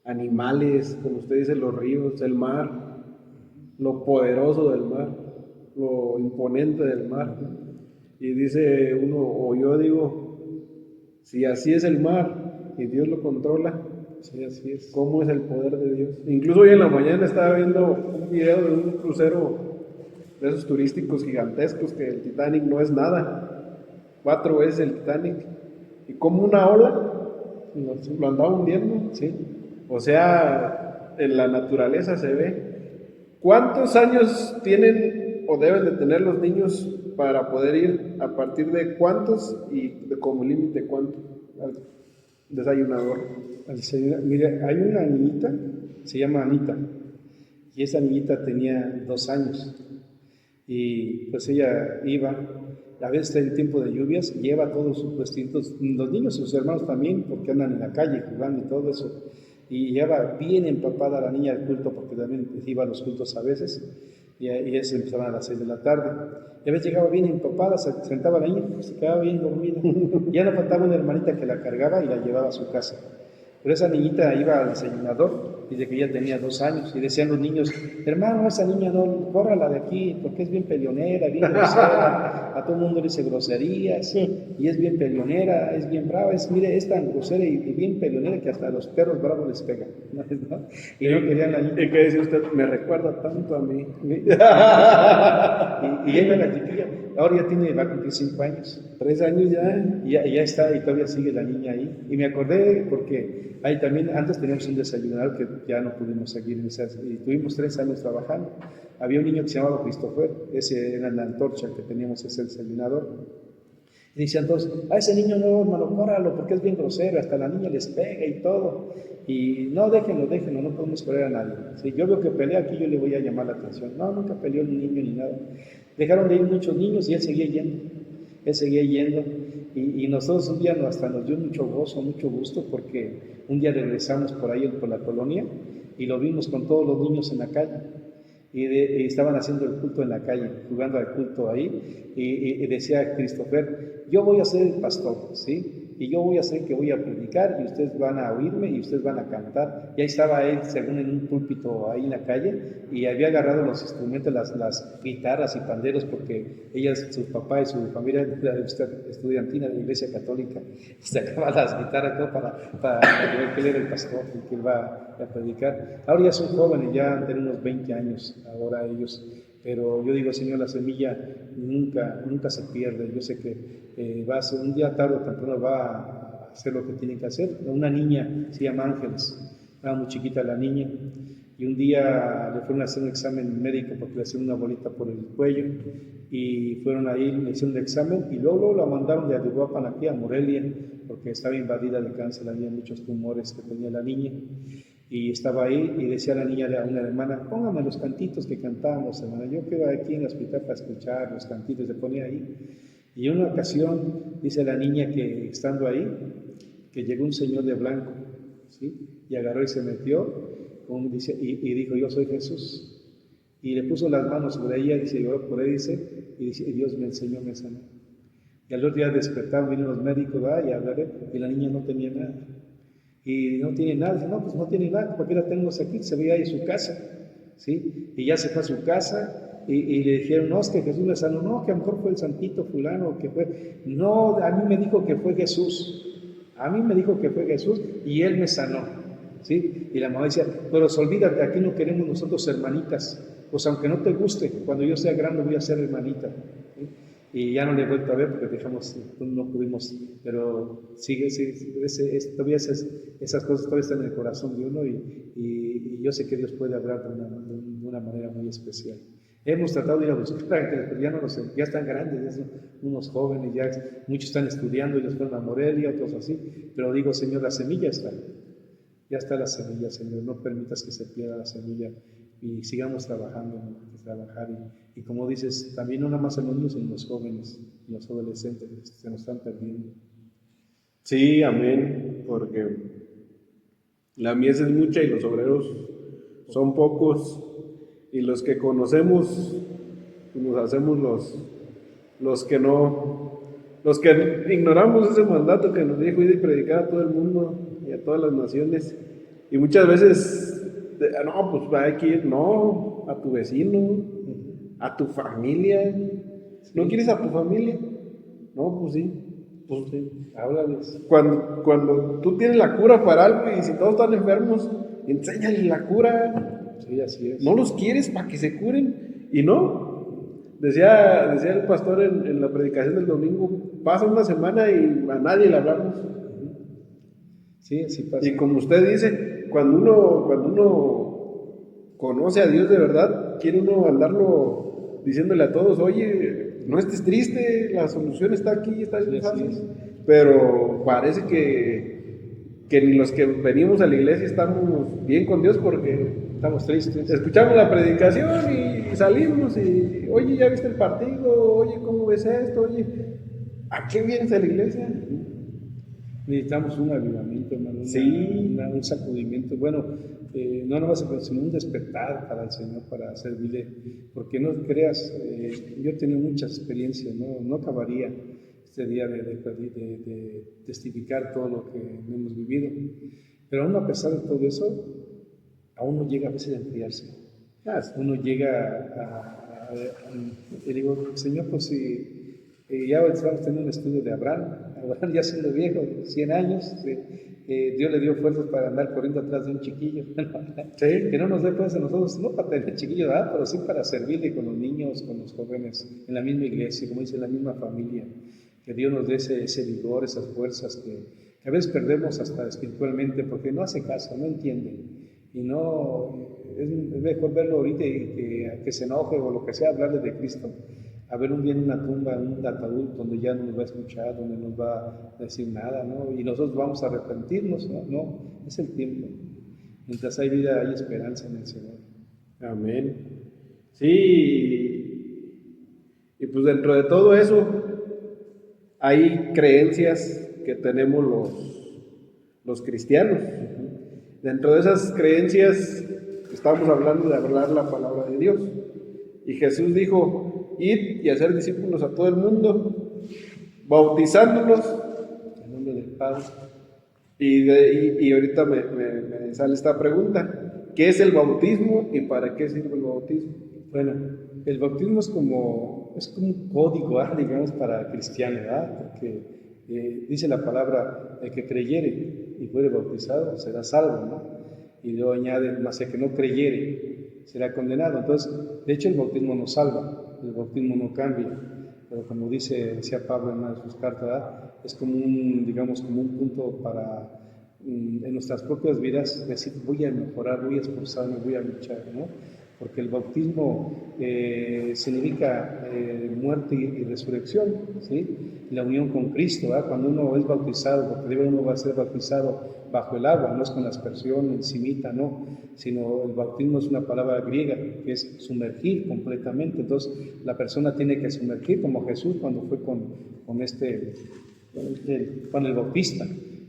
animales, como usted dice, los ríos, el mar, lo poderoso del mar, lo imponente del mar. Y dice uno, o yo digo, si así es el mar y Dios lo controla, Sí, así es. ¿cómo es el poder de Dios? Incluso hoy en la mañana estaba viendo un video de un crucero de esos turísticos gigantescos, que el Titanic no es nada, 4 veces el Titanic, y como una ola lo andaba hundiendo, ¿sí? O sea, en la naturaleza se ve. ¿Cuántos años tienen o deben de tener los niños para poder ir? ¿A partir de cuántos y como límite cuánto al desayunador? Mire, hay una niñita, se llama Anita, y esa niñita tenía 2 años, y pues ella iba, a veces en tiempo de lluvias, lleva todos sus vestidos, los niños, sus hermanos también, porque andan en la calle jugando y todo eso, y lleva bien empapada a la niña al culto, porque también iba a los cultos a veces, y ellas empezaban a las 6 de la tarde, y a veces llegaba bien empapada, se sentaba la niña, se quedaba bien dormida, ya no faltaba una hermanita que la cargaba y la llevaba a su casa. Pero esa niñita iba al desayunador desde que ella tenía 2 años. Y decían los niños, hermano, esa niña no, córrala de aquí, porque es bien peleonera, bien grosera, a todo el mundo le dice groserías, y es bien peleonera, es bien brava, mire, es tan grosera y bien peleonera que hasta a los perros bravos les pega. ¿No? Y no querían la niña. ¿Y qué dice usted? Me recuerda tanto a mí. Y ella, la chiquilla, ahora ya va a cumplir 5 años. 3 años ya. Y ya está, y todavía sigue la niña ahí. Y me acordé porque ahí también, antes teníamos un desayunador que ya no pudimos seguir en esas, y tuvimos 3 años trabajando. Había un niño que se llamaba Christopher, ese era la antorcha que teníamos, ese desayunador. Y decían todos, a ese niño no, hermano, córralo, porque es bien grosero, hasta la niña les pega y todo. Y no, déjenlo, no podemos correr a nadie. Si yo veo que pelea aquí, yo le voy a llamar la atención. No, nunca peleó ni niño ni nada. Dejaron de ir muchos niños y él seguía yendo. Él seguía yendo. Y nosotros un día hasta nos dio mucho gozo, mucho gusto, porque un día regresamos por ahí, por la colonia, y lo vimos con todos los niños en la calle. Y estaban haciendo el culto en la calle, jugando al culto ahí, y decía Christopher, yo voy a ser el pastor, ¿sí? Y yo voy a ser el que voy a predicar, y ustedes van a oírme, y ustedes van a cantar. Y ahí estaba él, según en un púlpito ahí en la calle, y había agarrado los instrumentos, las guitarras y panderos, porque su papá y su familia era estudiantina de la Iglesia Católica, y sacaba las guitarras todo para que él era el pastor, y que él va a predicar. Ahora ya son jóvenes, ya tienen unos 20 años, ahora ellos. Pero yo digo, Señor, la semilla nunca se pierde. Yo sé que va a ser un día tarde o temprano va a hacer lo que tiene que hacer. Una niña se llama Ángeles, estaba muy chiquita la niña, y un día le fueron a hacer un examen médico porque le hacían una bolita por el cuello, y fueron ahí, le hicieron el examen, y luego la mandaron de Atihuapan aquí a Morelia, porque estaba invadida de cáncer, había muchos tumores que tenía la niña. Y estaba ahí y decía la niña a una hermana, póngame los cantitos que cantábamos, hermana, yo quedo aquí en el hospital para escuchar los cantitos, se ponía ahí. Y en una ocasión, dice la niña que estando ahí, que llegó un señor de blanco, ¿sí? Y agarró y se metió, y dijo, yo soy Jesús. Y le puso las manos sobre ella, dice, y oró por él, y dice, Dios me enseñó, me sanó. Y al otro día despertaron, vinieron los médicos, y hablaré, y la niña no tenía nada. Y no tiene nada, dice, no, pues no tiene nada, ¿por qué la tenemos aquí? Se veía ahí en su casa, ¿sí? Y ya se fue a su casa y le dijeron, no, es que Jesús le sanó, no, que a lo mejor fue el santito fulano, que fue, no, a mí me dijo que fue Jesús, y él me sanó, ¿sí? Y la mamá decía, pero olvídate, aquí no queremos nosotros hermanitas, pues aunque no te guste, cuando yo sea grande voy a ser hermanita, ¿sí? Y ya no le he vuelto a ver porque dejamos, no pudimos, pero sigue todavía esas cosas todavía están en el corazón de uno, y yo sé que Dios puede hablar de una manera muy especial. Hemos tratado de ir a buscar ángeles, pero ya no ya están grandes, ya son unos jóvenes, ya muchos están estudiando, ellos fueron a Morelia, otros así, pero digo, Señor, la semilla está, ya está la semilla, Señor, no permitas que se pierda la semilla, y sigamos trabajando, y como dices, también no nada más en los niños, en los jóvenes, en los adolescentes, se nos están perdiendo. Sí, amén, porque la mies es mucha y los obreros son pocos, y los que conocemos nos hacemos los que no, los que ignoramos ese mandato que nos dijo ir y predicar a todo el mundo y a todas las naciones, y muchas veces no, pues hay que ir, no, a tu vecino, a tu familia. ¿No quieres a tu familia? No, pues sí. Háblales. Cuando tú tienes la cura para algo y si todos están enfermos, enséñales la cura. Sí, así es. No los quieres para que se curen. Y no. Decía el pastor en la predicación del domingo, pasa una semana y a nadie le hablamos. Sí, así pasa. Y como usted dice, cuando uno conoce a Dios de verdad, quiere uno andarlo diciéndole a todos, oye, no estés triste, la solución está aquí, está bien fácil. Pero parece que ni los que venimos a la iglesia estamos bien con Dios porque estamos tristes. Escuchamos la predicación y salimos y, oye, ¿ya viste el partido? Oye, ¿cómo ves esto? Oye, ¿a qué vienes a la iglesia? Necesitamos un avivamiento, hermano, un sacudimiento. Bueno, no nos va a sino un despertar para el Señor, para servirle. Porque no creas, yo he tenido muchas experiencias, no acabaría este día de testificar todo lo que hemos vivido. Pero aún a pesar de todo eso, aún no llega a veces a enfriarse. Ah, sí. Uno llega y digo, Señor, pues si ya estamos teniendo un estudio de Abraham, Abraham ya siendo viejo, 100 años, Dios le dio fuerzas para andar corriendo atrás de un chiquillo. Sí. Que no nos dé fuerza a nosotros, no para tener chiquillos, pero sí para servirle con los niños, con los jóvenes, en la misma iglesia, como dice, en la misma familia. Que Dios nos dé ese vigor, esas fuerzas que a veces perdemos hasta espiritualmente porque no hace caso, no entiende. Y no, es mejor verlo ahorita y que se enoje o lo que sea, hablarle de Cristo, a ver un día en una tumba, en un ataúd donde ya no nos va a escuchar, donde no nos va a decir nada, ¿no? Y nosotros vamos a arrepentirnos, ¿no? No, es el tiempo. Mientras hay vida, hay esperanza en el Señor. Amén. Sí, y pues dentro de todo eso hay creencias que tenemos los cristianos. Dentro de esas creencias estamos hablando de hablar la palabra de Dios. Y Jesús dijo, id y hacer discípulos a todo el mundo, bautizándolos. En nombre del Padre. Y ahorita me sale esta pregunta, ¿qué es el bautismo y para qué sirve el bautismo? Bueno, el bautismo es como un código, digamos, para cristiano, ¿verdad? Porque dice la palabra, el que creyere y fuere bautizado será salvo, ¿no? Y luego añade, más el que no creyere será condenado. Entonces, de hecho, el bautismo no salva, el bautismo no cambia, pero como decía Pablo en una de sus cartas, ¿verdad? Es como digamos, como un punto para, en nuestras propias vidas, decir, voy a mejorar, voy a esforzarme, voy a luchar, ¿no? Porque el bautismo significa muerte y resurrección, ¿sí? La unión con Cristo, ¿verdad? Cuando uno es bautizado, porque uno va a ser bautizado bajo el agua, no es con la aspersión encimita, no, sino el bautismo es una palabra griega que es sumergir completamente. Entonces la persona tiene que sumergir como Jesús cuando fue con Juan el Bautista,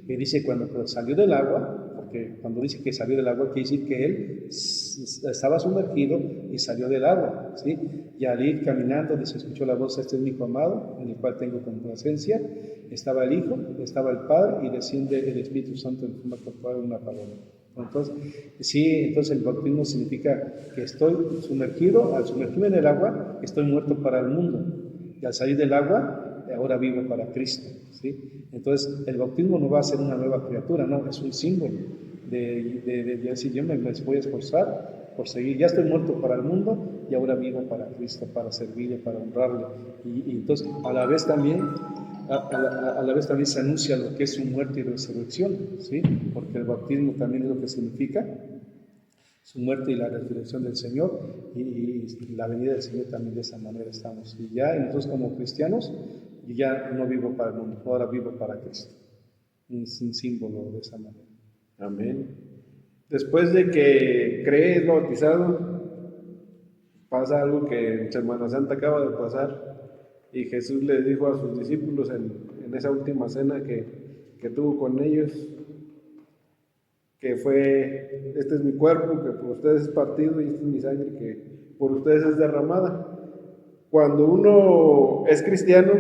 que dice cuando salió del agua, porque cuando dice que salió del agua quiere decir que él estaba sumergido y salió del agua, ¿sí? Y al ir caminando se escuchó la voz, este es mi hijo amado, en el cual tengo complacencia. Estaba el Hijo, estaba el Padre y desciende el Espíritu Santo en forma corporal en una paloma. Entonces, sí, entonces el bautismo significa que estoy sumergido, al sumergirme en el agua, estoy muerto para el mundo. Y al salir del agua, ahora vivo para Cristo, ¿sí? Entonces, el bautismo no va a ser una nueva criatura, no, es un símbolo de decir, yo me voy a esforzar por seguir, ya estoy muerto para el mundo y ahora vivo para Cristo, para servirle, para honrarle. Y entonces, a la vez también se anuncia lo que es su muerte y resurrección, ¿sí? Porque el bautismo también es lo que significa su muerte y la resurrección del Señor, y la venida del Señor también de esa manera estamos. Y ya nosotros como cristianos, yo ya no vivo para el mundo, ahora vivo para Cristo. Es un símbolo de esa manera. Amén. Después de que crees bautizado, pasa algo que en Semana Santa acaba de pasar, y Jesús les dijo a sus discípulos en esa última cena que tuvo con ellos, que fue, este es mi cuerpo, que por ustedes es partido, y esta es mi sangre, que por ustedes es derramada. Cuando uno es cristiano,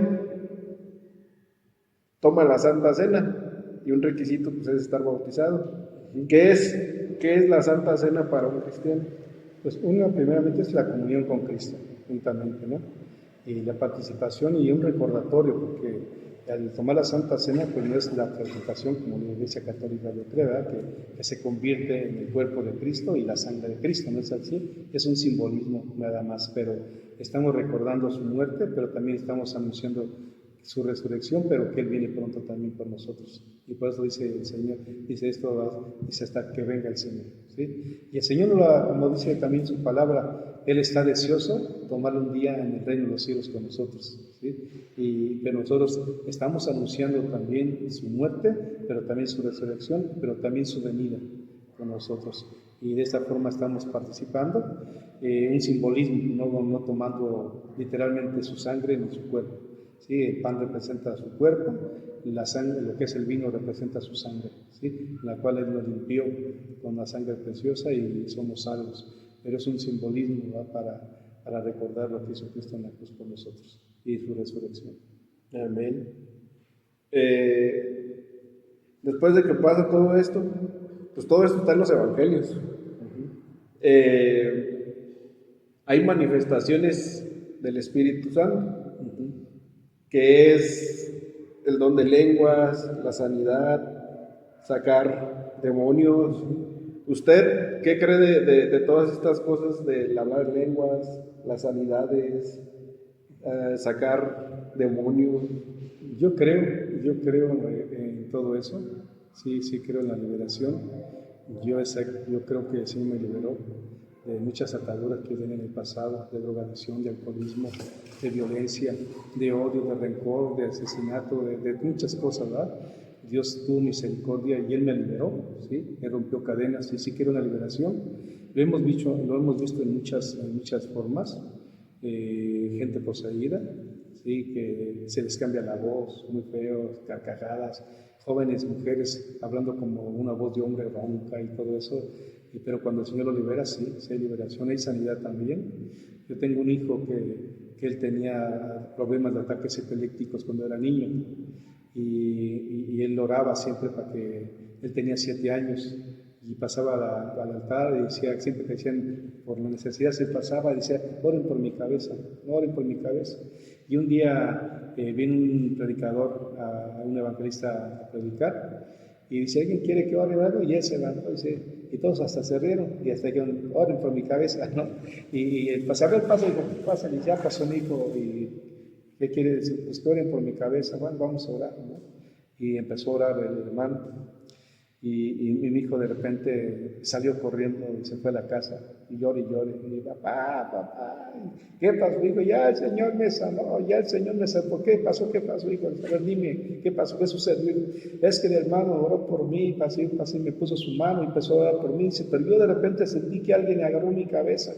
toma la Santa Cena, y un requisito pues, es estar bautizado. ¿Qué es la Santa Cena para un cristiano? Pues una, primeramente, es la comunión con Cristo, juntamente, ¿no? Y la participación y un recordatorio, porque al tomar la Santa Cena, pues no es la presentación como la Iglesia Católica lo cree, ¿verdad? Que se convierte en el cuerpo de Cristo y la sangre de Cristo, ¿no es así? Es un simbolismo nada más, pero estamos recordando su muerte, pero también estamos anunciando su resurrección, pero que Él viene pronto también por nosotros. Y por eso dice el Señor, dice hasta que venga el Señor, ¿sí? Y el Señor nos dice también en su palabra, Él está deseoso tomar un día en el reino de los cielos con nosotros, ¿sí? Pero nosotros estamos anunciando también su muerte, pero también su resurrección, pero también su venida con nosotros. Y de esta forma estamos participando, un simbolismo, no tomando literalmente su sangre ni su cuerpo. ¿Sí? El pan representa su cuerpo, la sangre, lo que es el vino representa su sangre, ¿sí? La cual Él nos limpió con la sangre preciosa y somos salvos. Pero es un simbolismo, ¿verdad? Para recordar lo que hizo Cristo en la cruz por nosotros y su resurrección. Amén. Después de que pasa todo esto, pues todo esto está en los evangelios. hay manifestaciones del Espíritu Santo, que es el don de lenguas, la sanidad, sacar demonios. ¿Usted qué cree de todas estas cosas, del hablar lenguas, las sanidades, sacar demonios? Yo creo en todo eso, sí creo en la liberación. Yo creo que el Señor me liberó de muchas ataduras que vienen en el pasado, de drogadicción, de alcoholismo, de violencia, de odio, de rencor, de asesinato, de muchas cosas, ¿verdad? Dios tuvo misericordia y Él me liberó, ¿sí? Me rompió cadenas, sí quiero una liberación. Lo hemos visto en muchas formas, gente poseída, ¿sí? Que se les cambia la voz, muy feo, carcajadas, jóvenes, mujeres hablando como una voz de hombre ronca y todo eso, pero cuando el Señor lo libera, sí hay liberación, hay sanidad también. Yo tengo un hijo que él tenía problemas de ataques epilépticos cuando era niño, y él oraba siempre para que, él tenía 7 años, y pasaba al altar y decía, siempre que decían por la necesidad se pasaba, y decía, oren por mi cabeza, oren por mi cabeza. Y un día vino un predicador, un evangelista a predicar, y dice, ¿alguien quiere que ore algo? Y él se levantó, dice, y todos hasta se rieron, y hasta que oren por mi cabeza, ¿no? Y el pasador pasa, dijo, ¿qué pasa? Y ya pasó mi hijo, y ¿qué quiere decir? Pues que oren por mi cabeza. Bueno, vamos a orar, ¿no? Y empezó a orar el hermano. Y mi hijo de repente salió corriendo y se fue a la casa. Y llora. Y papá, ¿qué pasó? Dijo, ya el Señor me sanó, ¿Por qué pasó? ¿Qué pasó, hijo? A ver, dime, ¿qué pasó? ¿Qué sucedió? Es que el hermano oró por mí, pasé, me puso su mano y empezó a orar por mí. Pero yo de repente sentí que alguien agarró mi cabeza.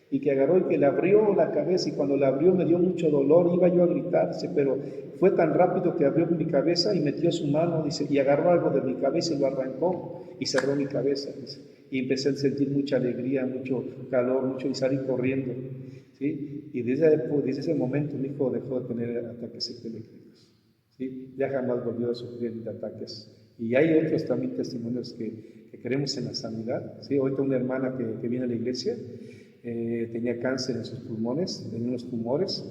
Y que agarró y que le abrió la cabeza, y cuando la abrió me dio mucho dolor, iba yo a gritar, dice, pero fue tan rápido que abrió mi cabeza y metió su mano, dice, y agarró algo de mi cabeza y lo arrancó y cerró mi cabeza, dice, y empecé a sentir mucha alegría, mucho calor, y salí corriendo, ¿sí? Y desde ese momento mi hijo dejó de tener ataques epilépticos, ¿sí? Ya jamás volvió a sufrir de ataques. Y hay otros también testimonios que creemos en la sanidad, ¿sí? Ahorita una hermana que viene a la iglesia, tenía cáncer en sus pulmones, tenía unos tumores,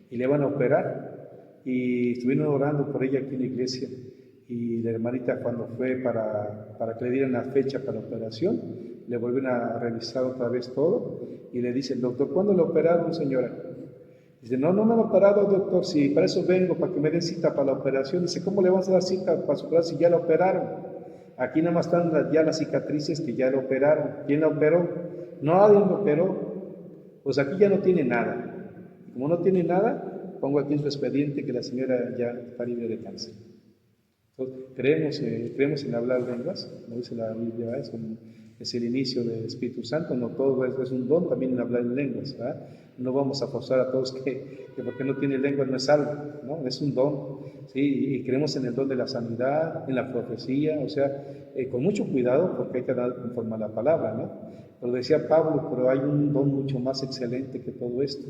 y le van a operar, y estuvieron orando por ella aquí en la iglesia, y la hermanita cuando fue para que le dieran la fecha para la operación, le volvieron a revisar otra vez todo, y le dice el doctor, ¿cuándo le operaron, señora? Dice, no me han operado, doctor, si para eso vengo, para que me den cita para la operación. Dice, ¿cómo le vas a dar cita para su operación si ya la operaron? Aquí nada más están ya las cicatrices que ya la operaron. ¿Quién la operó? Nadie lo operó. Pues aquí ya no tiene nada. Y como no tiene nada, pongo aquí en su expediente que la señora ya está libre de cáncer. Entonces, creemos en hablar lenguas, como dice la Biblia, es el inicio del Espíritu Santo, no todo es un don también en hablar en lenguas, ¿verdad? No vamos a forzar a todos que porque no tiene lengua no es algo, ¿no? Es un don, ¿sí? Y creemos en el don de la sanidad, en la profecía, o sea, con mucho cuidado porque hay que dar conforme a la palabra, ¿no? Pero decía Pablo, pero hay un don mucho más excelente que todo esto,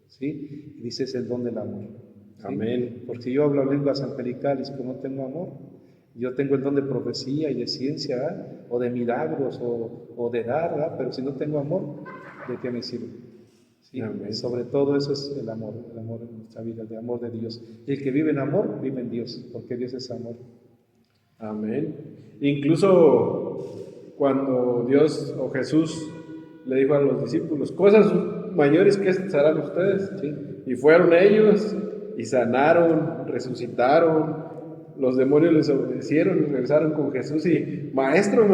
¿sí? Y dice, es el don del amor. ¿Sí? Amén. Porque yo hablo lenguas angelicales, pero no tengo amor. Yo tengo el don de profecía y de ciencia, ¿verdad? O de milagros, o de dar, ¿verdad? Pero si no tengo amor, ¿de qué me sirve? ¿Sí? Sobre todo eso es el amor en nuestra vida, el amor de Dios. Y el que vive en amor, vive en Dios, porque Dios es amor. Amén. Incluso cuando Dios o Jesús le dijo a los discípulos, cosas mayores que estas harán ustedes, ¿sí? Y fueron ellos y sanaron, resucitaron, los demonios les obedecieron y regresaron con Jesús y maestro,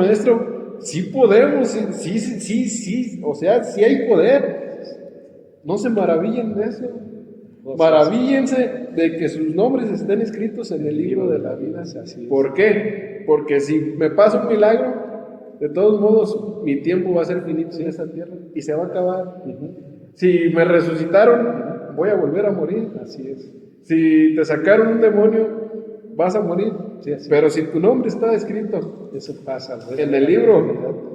sí podemos, sí, o sea, sí hay poder. No se maravillen de eso. Maravíllense de que sus nombres estén escritos en el libro de la vida. ¿Por qué? Porque si me pasa un milagro, de todos modos mi tiempo va a ser finito en esta tierra y se va a acabar. Si me resucitaron, voy a volver a morir. Así es. Si te sacaron un demonio, vas a morir. Sí, pero si tu nombre está escrito eso pasa en el libro,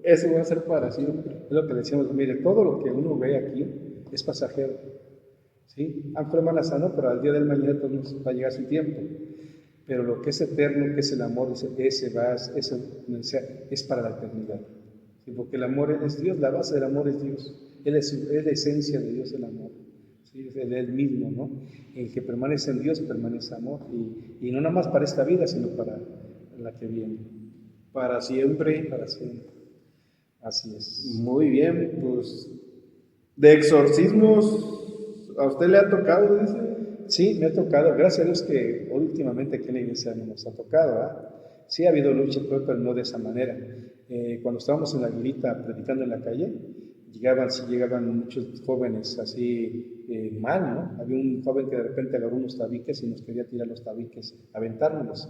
eso va a ser para siempre. Es lo que decíamos, mire, todo lo que uno ve aquí es pasajero. ¿Sí? Aunque la sanó, pero al día del mañana va a llegar su tiempo. Pero lo que es eterno, que es el amor, es para la eternidad. ¿sí? Porque el amor es Dios, la base del amor es Dios. Es la esencia de Dios el amor. ¿Sí? Es Él mismo, ¿no? El que permanece en Dios permanece amor. Y no nada más para esta vida, sino para la que viene. Para siempre. Para siempre. Así es. Muy bien, pues de exorcismos, ¿a usted le ha tocado, dice? Sí, me ha tocado, gracias a Dios que últimamente aquí en la iglesia no nos ha tocado, ¿verdad? Sí ha habido lucha, pero no de esa manera. Cuando estábamos en la aguilita predicando en la calle, llegaban muchos jóvenes así mal, ¿no? Había un joven que de repente agarró unos tabiques y nos quería tirar los tabiques, aventárnoslos.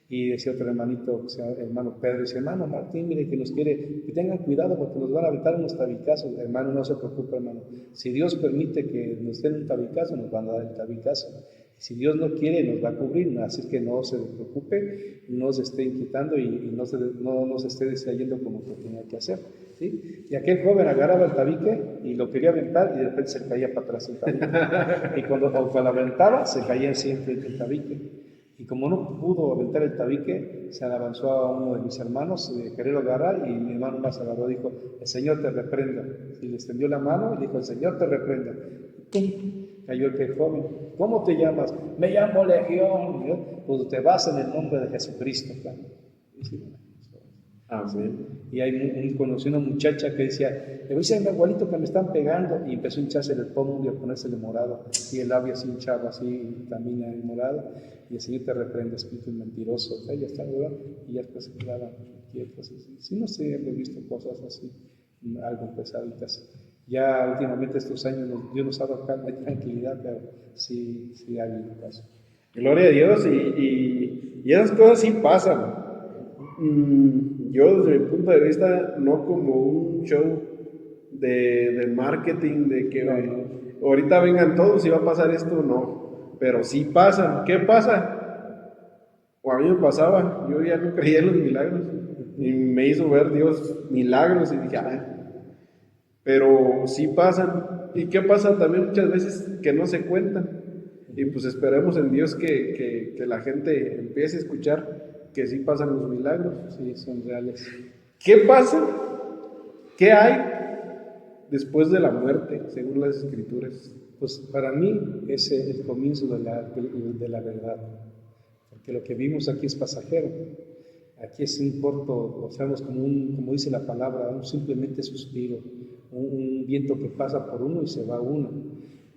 Y decía otro hermanito, o sea, hermano Pedro, dice, hermano Martín, mire que nos quiere, que tengan cuidado porque nos van a aventar unos tabicazos. Hermano, no se preocupe, hermano. Si Dios permite que nos den un tabicazo, nos van a dar el tabicazo. Si Dios no quiere, nos va a cubrir. Así que no se preocupe, no se esté inquietando y no se esté distrayendo como que tenía que hacer. ¿Sí? Y aquel joven agarraba el tabique y lo quería aventar y de repente se caía para atrás el tabique. Y cuando aventaba, se caía siempre el tabique. Y como no pudo aventar el tabique, se avanzó a uno de mis hermanos de querer agarrar y mi hermano más agarró y dijo, el Señor te reprenda. Y le extendió la mano y dijo, el Señor te reprenda. Y ¡pum! Cayó aquel joven. ¿Cómo te llamas? Me llamo Legión. Pues te vas en el nombre de Jesucristo. Claro. Amén. Y conocí una muchacha que decía, le voy a decir a mi abuelito que me están pegando, y empezó a hincharse el pómulo y a ponérsele morado, y el labio así hinchado, así también morado, y el Señor te reprende, espíritu mentiroso, ya está, ¿verdad? Y ya después se quedaban quietos. Sí, no sé, he visto cosas así, algo pesaditas. Ya últimamente estos años Dios nos ha dado calma y tranquilidad, pero sí hay un caso. Gloria a Dios, y esas cosas sí pasan. Yo desde mi punto de vista, no como un show de marketing, de que ahorita vengan todos y va a pasar esto, no, pero sí pasan. ¿Qué pasa? O a mí me pasaba, yo ya no creía en los milagros y me hizo ver Dios milagros y dije, ay, pero sí pasan. ¿Y qué pasa también muchas veces que no se cuentan? Y pues esperemos en Dios que la gente empiece a escuchar que sí pasan los milagros. Sí, son reales. ¿Qué pasa? ¿Qué hay después de la muerte, según las Escrituras? Pues para mí es el comienzo de la verdad, porque lo que vimos aquí es pasajero. Aquí es un corto, o sea, como dice la palabra, simplemente suspiro, un viento que pasa por uno y se va uno,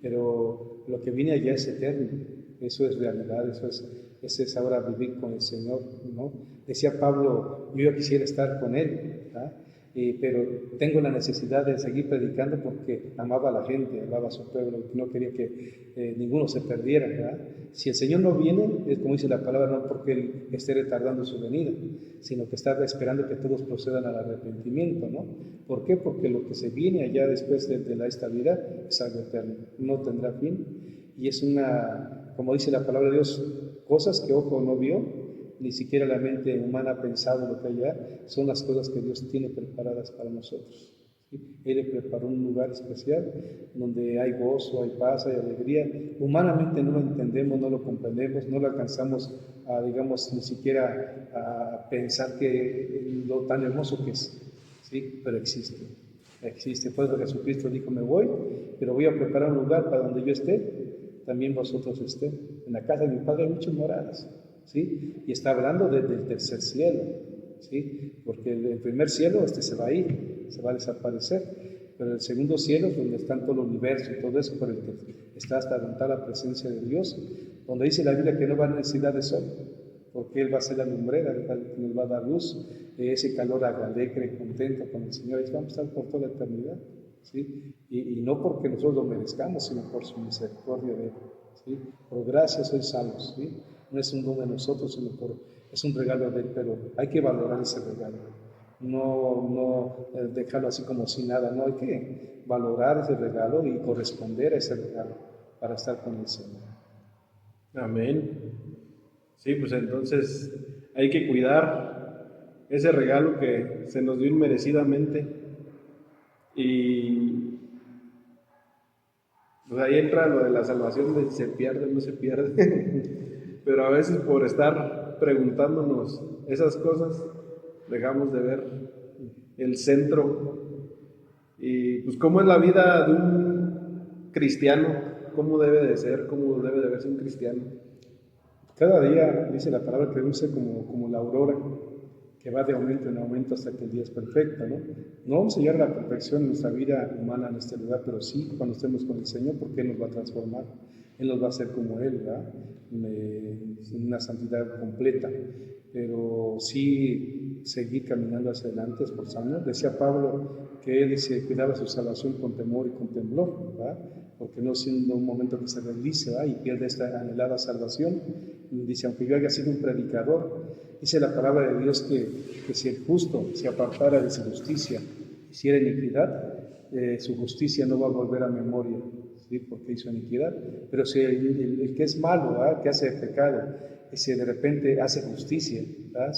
pero lo que viene allá es eterno, eso es realidad, eso es ahora vivir con el Señor, ¿no? Decía Pablo, yo ya quisiera estar con Él, ¿verdad? Pero tengo la necesidad de seguir predicando porque amaba a la gente, amaba a su pueblo, no quería que ninguno se perdiera, ¿verdad? Si el Señor no viene, es como dice la palabra, no porque Él esté retardando su venida, sino que está esperando que todos procedan al arrepentimiento, ¿no? ¿Por qué? Porque lo que se viene allá después de esta vida es algo eterno, no tendrá fin, y es como dice la palabra de Dios, cosas que ojo no vio, ni siquiera la mente humana ha pensado lo que hay allá, son las cosas que Dios tiene preparadas para nosotros. ¿Sí? Él le preparó un lugar especial donde hay gozo, hay paz, hay alegría. Humanamente no lo entendemos, no lo comprendemos, no lo alcanzamos a, digamos, ni siquiera a pensar que lo tan hermoso que es. ¿Sí? Pero existe. Por eso Jesucristo dijo, me voy, pero voy a preparar un lugar para donde yo esté, también vosotros estén. En la casa de mi Padre hay muchas moradas. ¿Sí? Y está hablando del tercer cielo, ¿sí? Porque el primer cielo se va a ir, se va a desaparecer, pero el segundo cielo es donde está todo el universo y todo eso, por el que está hasta donde la presencia de Dios, donde dice la Biblia que no va a necesidad de sol, porque Él va a ser la lumbrera, nos va a dar luz, ese calor alegre, contento con el Señor, y vamos a estar por toda la eternidad, ¿sí? Y no porque nosotros lo merezcamos, sino por su misericordia de Él, ¿sí? Por gracia sois salvos, ¿sí? No es un don de nosotros, sino es un regalo de Él, pero hay que valorar ese regalo. No dejarlo así como si nada, no, hay que valorar ese regalo y corresponder a ese regalo para estar con el Señor. Amén. Sí, pues entonces hay que cuidar ese regalo que se nos dio inmerecidamente y pues ahí entra lo de la salvación de si se pierde o no se pierde. Pero a veces por estar preguntándonos esas cosas, dejamos de ver el centro. Y pues cómo es la vida de un cristiano, cómo debe de ser, cómo debe de verse un cristiano. Cada día, dice la palabra, que luce como la aurora, que va de aumento en aumento hasta que el día es perfecto, ¿no? No vamos a llegar a la perfección en nuestra vida humana en este lugar, pero sí cuando estemos con el Señor, porque Él nos va a transformar, Él nos va a hacer como Él, ¿verdad? En una santidad completa, pero sí seguir caminando hacia adelante, esforzándonos. Decía Pablo que él dice, cuidaba su salvación con temor y con temblor, ¿verdad? Porque no siendo un momento que se deslice, ¿verdad? Y pierde esta anhelada salvación. Dice, aunque yo haya sido un predicador, dice la palabra de Dios que si el justo se apartara de su justicia, hiciera iniquidad, su justicia no va a volver a memoria, ¿sí? Porque hizo iniquidad. Pero si el que es malo, ¿verdad? Que hace pecado, y si de repente hace justicia, ¿verdad?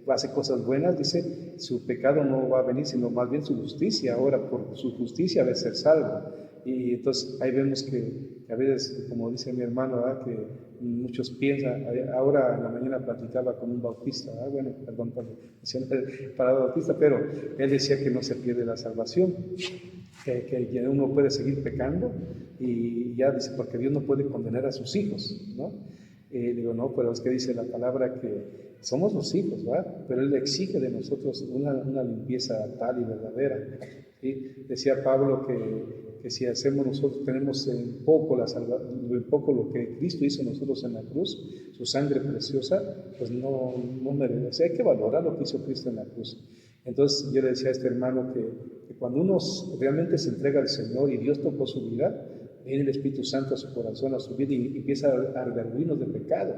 Hace cosas buenas, dice, su pecado no va a venir, sino más bien su justicia. Ahora, por su justicia debe ser salvo. Y entonces ahí vemos que a veces, como dice mi hermano, ¿verdad? Que muchos piensan, ahora en la mañana platicaba con un bautista, bueno, perdón por mencionar para bautista, pero él decía que no se pierde la salvación, que uno puede seguir pecando y ya dice, porque Dios no puede condenar a sus hijos, ¿no? Digo, no, pero es que dice la palabra que somos los hijos, ¿verdad? Pero Él exige de nosotros una limpieza tal y verdadera, ¿sí? Decía Pablo que si hacemos nosotros, tenemos en poco lo que Cristo hizo nosotros en la cruz, su sangre preciosa, pues no merece. O sea, hay que valorar lo que hizo Cristo en la cruz. Entonces yo le decía a este hermano que cuando uno realmente se entrega al Señor y Dios tocó su vida, viene el Espíritu Santo a su corazón, a su vida y empieza a redarguirnos de pecado.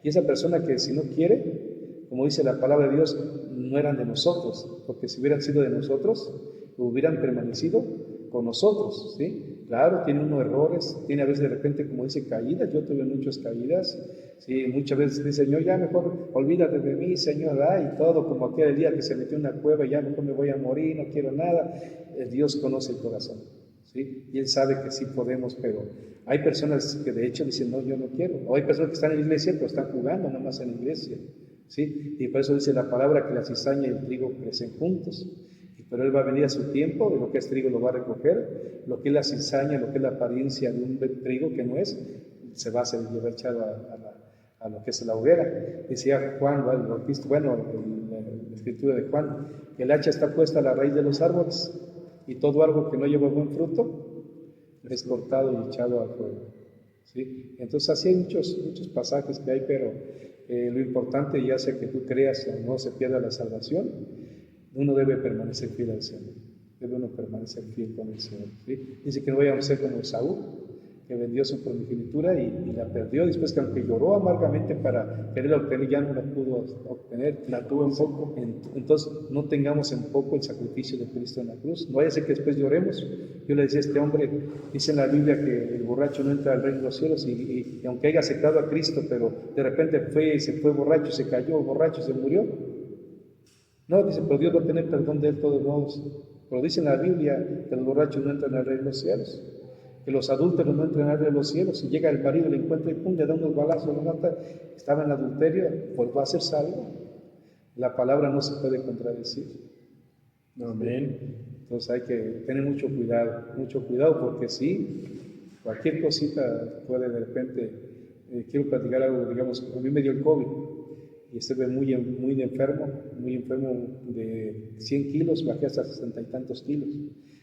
Y esa persona que si no quiere, como dice la palabra de Dios, no eran de nosotros, porque si hubieran sido de nosotros, hubieran permanecido con nosotros, ¿sí? Claro, tiene unos errores, tiene a veces de repente, como dice, caídas. Yo tuve muchas caídas, ¿sí? Muchas veces dice, Señor, ya mejor olvídate de mí, Señor, y todo, como aquel día que se metió en una cueva y ya mejor me voy a morir, no quiero nada. Dios conoce el corazón, ¿sí? Y Él sabe que sí podemos, pero hay personas que de hecho dicen, no, yo no quiero. O hay personas que están en la iglesia, pero están jugando nada más en la iglesia, ¿sí? Y por eso dice la palabra que la cizaña y el trigo crecen juntos. Pero Él va a venir a su tiempo, y lo que es trigo lo va a recoger, lo que es la cizaña, lo que es la apariencia de un trigo que no es, se va a echar a lo que es la hoguera. Decía Juan, el Bautista, bueno, la escritura de Juan, que el hacha está puesta a la raíz de los árboles, y todo árbol que no lleva buen fruto es cortado y echado al fuego, ¿sí? Entonces así hay muchos pasajes que hay, pero lo importante, ya sea que tú creas o no se pierda la salvación, uno debe permanecer fiel al Señor, debe uno permanecer fiel con el Señor, ¿sí? Dice que no vayamos a ser como Saúl, que vendió su primogenitura y la perdió, después que aunque lloró amargamente para quererla obtener, ya no la pudo obtener, la tuvo en poco. Entonces no tengamos en poco el sacrificio de Cristo en la cruz, no vaya a ser que después lloremos. Yo le decía a este hombre, dice en la Biblia que el borracho no entra al reino de los cielos, y aunque haya aceptado a Cristo, pero de repente se fue borracho, se cayó borracho, se murió. No, dice, pero Dios va a tener perdón de él todos modos. Pero dice en la Biblia que los borrachos no entran al reino de los cielos, que los adúlteros no entran al reino de los cielos. Si llega el marido, le encuentra y pum, le da unos balazos, lo mata, estaba en adulterio, pues va a ser salvo. La palabra no se puede contradecir. Amén. Entonces hay que tener mucho cuidado, porque sí, cualquier cosita puede de repente, quiero platicar algo, digamos, a mí me dio el COVID. Y estuve muy enfermo de 100 kilos, bajé hasta 60 y tantos kilos,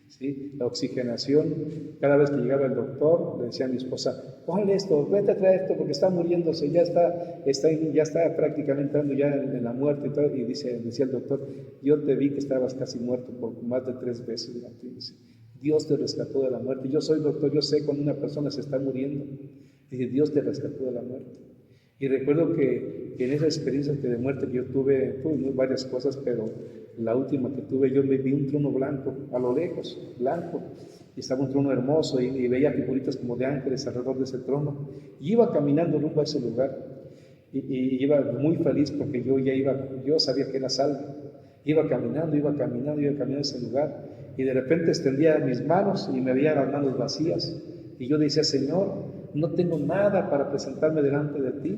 ¿sí? La oxigenación, cada vez que llegaba el doctor, le decía a mi esposa, ponle esto, vete a traer esto porque está muriéndose, ya está prácticamente entrando ya en la muerte y todo. Y decía el doctor, yo te vi que estabas casi muerto por más de 3 veces, Martín. Dios te rescató de la muerte. Yo soy doctor, yo sé cuando una persona se está muriendo. Dice, Dios te rescató de la muerte. Y recuerdo que en esa experiencia de muerte que yo tuve varias cosas, pero la última que tuve, yo vi un trono blanco, a lo lejos, blanco, y estaba un trono hermoso, y veía figuritas como de ángeles alrededor de ese trono, y iba caminando rumbo a ese lugar, y iba muy feliz porque yo sabía que era salvo, iba caminando a ese lugar, y de repente extendía mis manos, y me veía las manos vacías, y yo decía, Señor, no tengo nada para presentarme delante de ti.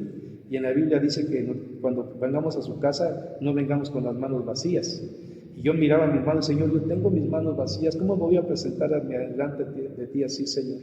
Y en la Biblia dice que cuando vengamos a su casa, no vengamos con las manos vacías. Y yo miraba a mis manos, Señor, yo tengo mis manos vacías, ¿cómo me voy a presentar delante de ti así, Señor?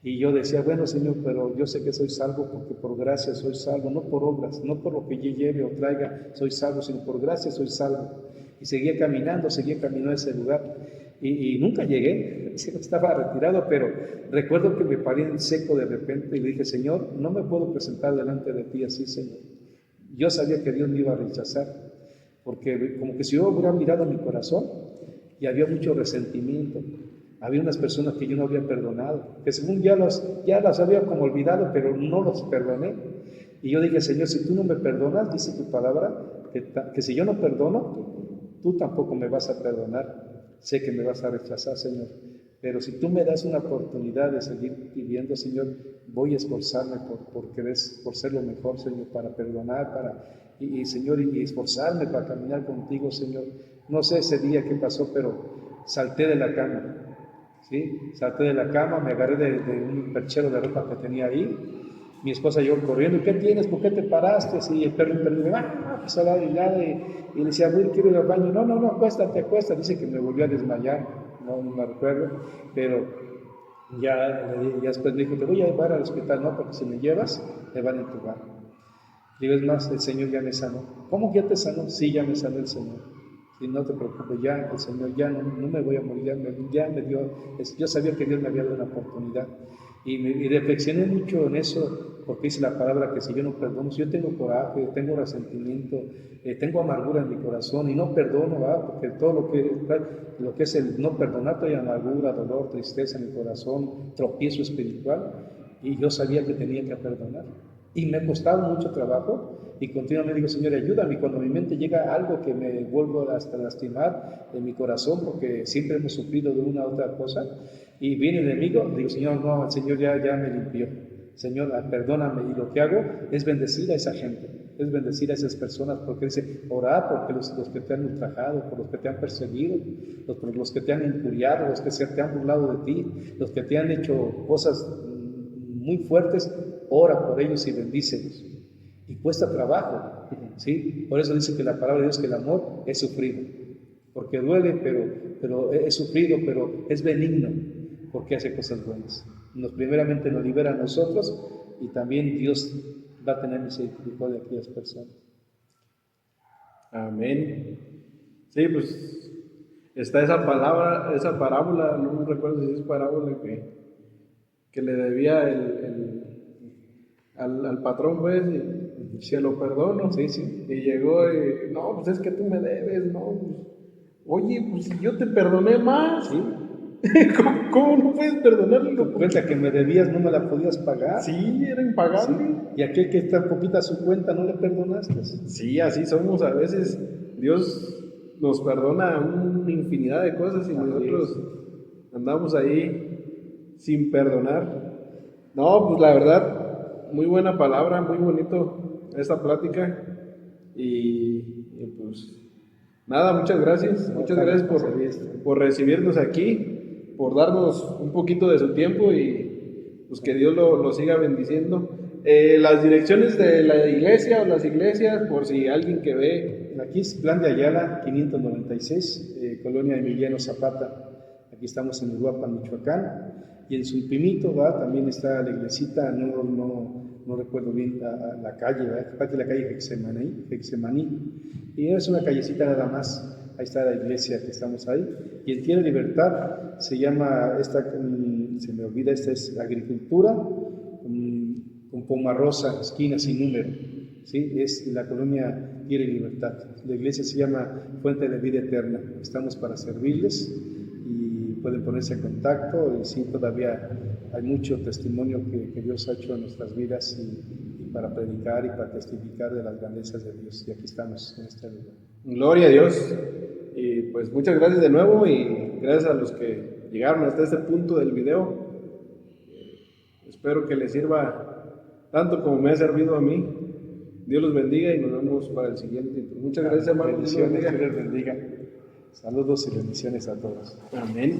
Y yo decía, bueno, Señor, pero yo sé que soy salvo porque por gracia soy salvo, no por obras, no por lo que yo lleve o traiga soy salvo, sino por gracia soy salvo. Y seguía caminando a ese lugar. Y nunca llegué, estaba retirado, pero recuerdo que me paré en seco de repente y le dije, Señor, no me puedo presentar delante de ti así, Señor. Yo sabía que Dios me iba a rechazar, porque como que si yo hubiera mirado mi corazón y había mucho resentimiento. Había unas personas que yo no había perdonado, que según ya las había como olvidado, pero no los perdoné. Y yo dije, Señor, si tú no me perdonas, dice tu palabra, que si yo no perdono, tú tampoco me vas a perdonar. Sé que me vas a rechazar, Señor. Pero si tú me das una oportunidad de seguir viviendo, Señor, voy a esforzarme por ser lo mejor, Señor, para perdonar, Señor, y esforzarme para caminar contigo, Señor. No sé ese día qué pasó, pero salté de la cama. ¿Sí? Salté de la cama, me agarré de un perchero de ropa que tenía ahí. Mi esposa llegó corriendo, ¿y qué tienes? ¿Por qué te paraste? Y el perro empezó a dar y le decía, quiero ir al baño. No, acuéstate. Dice que me volvió a desmayar, no me recuerdo, pero ya después me dijo, te voy a llevar al hospital, no, porque si me llevas, te van a entubar. Digo, es más, el Señor ya me sanó. ¿Cómo que ya te sanó? Sí, ya me sanó el Señor. Y no te preocupes, ya el Señor ya no me voy a morir, ya me dio, yo sabía que Dios me había dado una oportunidad. Y reflexioné mucho en eso, porque dice la palabra que si yo no perdono, si yo tengo coraje, tengo resentimiento, tengo amargura en mi corazón y no perdono, ¿verdad? Porque todo lo que es el no perdonar trae amargura, dolor, tristeza en el corazón, tropiezo espiritual, y yo sabía que tenía que perdonar. Y me ha costado mucho trabajo y continuamente digo, Señor, ayúdame. Y cuando a mi mente llega algo que me vuelvo hasta lastimar en mi corazón, porque siempre hemos sufrido de una u otra cosa, y viene el enemigo, digo, Señor, no, el Señor ya me limpió. Señor, perdóname. Y lo que hago es bendecir a esa gente, es bendecir a esas personas, porque dice, orar porque los que te han ultrajado, por los que te han perseguido, por los que te han injuriado, los que te han burlado de ti, los que te han hecho cosas muy fuertes, ora por ellos y bendícelos. Y cuesta trabajo, ¿sí? Por eso dice que la palabra de Dios, que el amor es sufrido, porque duele, pero es sufrido, pero es benigno, porque hace cosas buenas. Primeramente nos libera a nosotros y también Dios va a tener misericordia de aquellas personas. Amén. Sí, pues está esa parábola, no recuerdo si es parábola que le debía al patrón, pues, y se lo perdono. Sí, sí. Y llegó y, no, pues es que tú me debes, no, pues, oye, pues si yo te perdoné más. Sí. ¿Cómo no puedes perdonarle? Tu cuenta que me debías no me la podías pagar. Sí, era impagable. Sí. Y aquel que está poquita su cuenta no le perdonaste. Sí, así somos a veces. Dios nos perdona una infinidad de cosas y nosotros andamos ahí sin perdonar. No, pues la verdad, muy buena palabra, muy bonito esta plática. Y pues nada, muchas gracias. Muchas gracias por recibirnos aquí, por darnos un poquito de su tiempo y pues que Dios lo siga bendiciendo. Las direcciones de la iglesia o las iglesias, por si alguien que ve. Aquí es Plan de Ayala 596, Colonia Emiliano Zapata. Aquí estamos en Uruapan, Michoacán. Y en Sulpimito, ¿va? También está la iglesita, no recuerdo bien la calle, ¿va? La calle Gexemaní. Y es una callecita nada más. Ahí está la iglesia que estamos ahí. Y en Tierra Libertad se llama, se me olvida, esta es Agricultura, con Pomarosa, esquina sin número. ¿Sí? Es la colonia Tierra y Libertad. La iglesia se llama Fuente de Vida Eterna. Estamos para servirles y pueden ponerse en contacto. Y sí, todavía hay mucho testimonio que Dios ha hecho en nuestras vidas y para predicar y para testificar de las grandezas de Dios. Y aquí estamos en este lugar. Gloria a Dios. Y pues muchas gracias de nuevo y gracias a los que llegaron hasta este punto del video. Espero que les sirva tanto como me ha servido a mí. Dios los bendiga y nos vemos para el siguiente. Muchas gracias, hermano. Bendiciones, Dios les bendiga. Saludos y bendiciones a todos. Amén.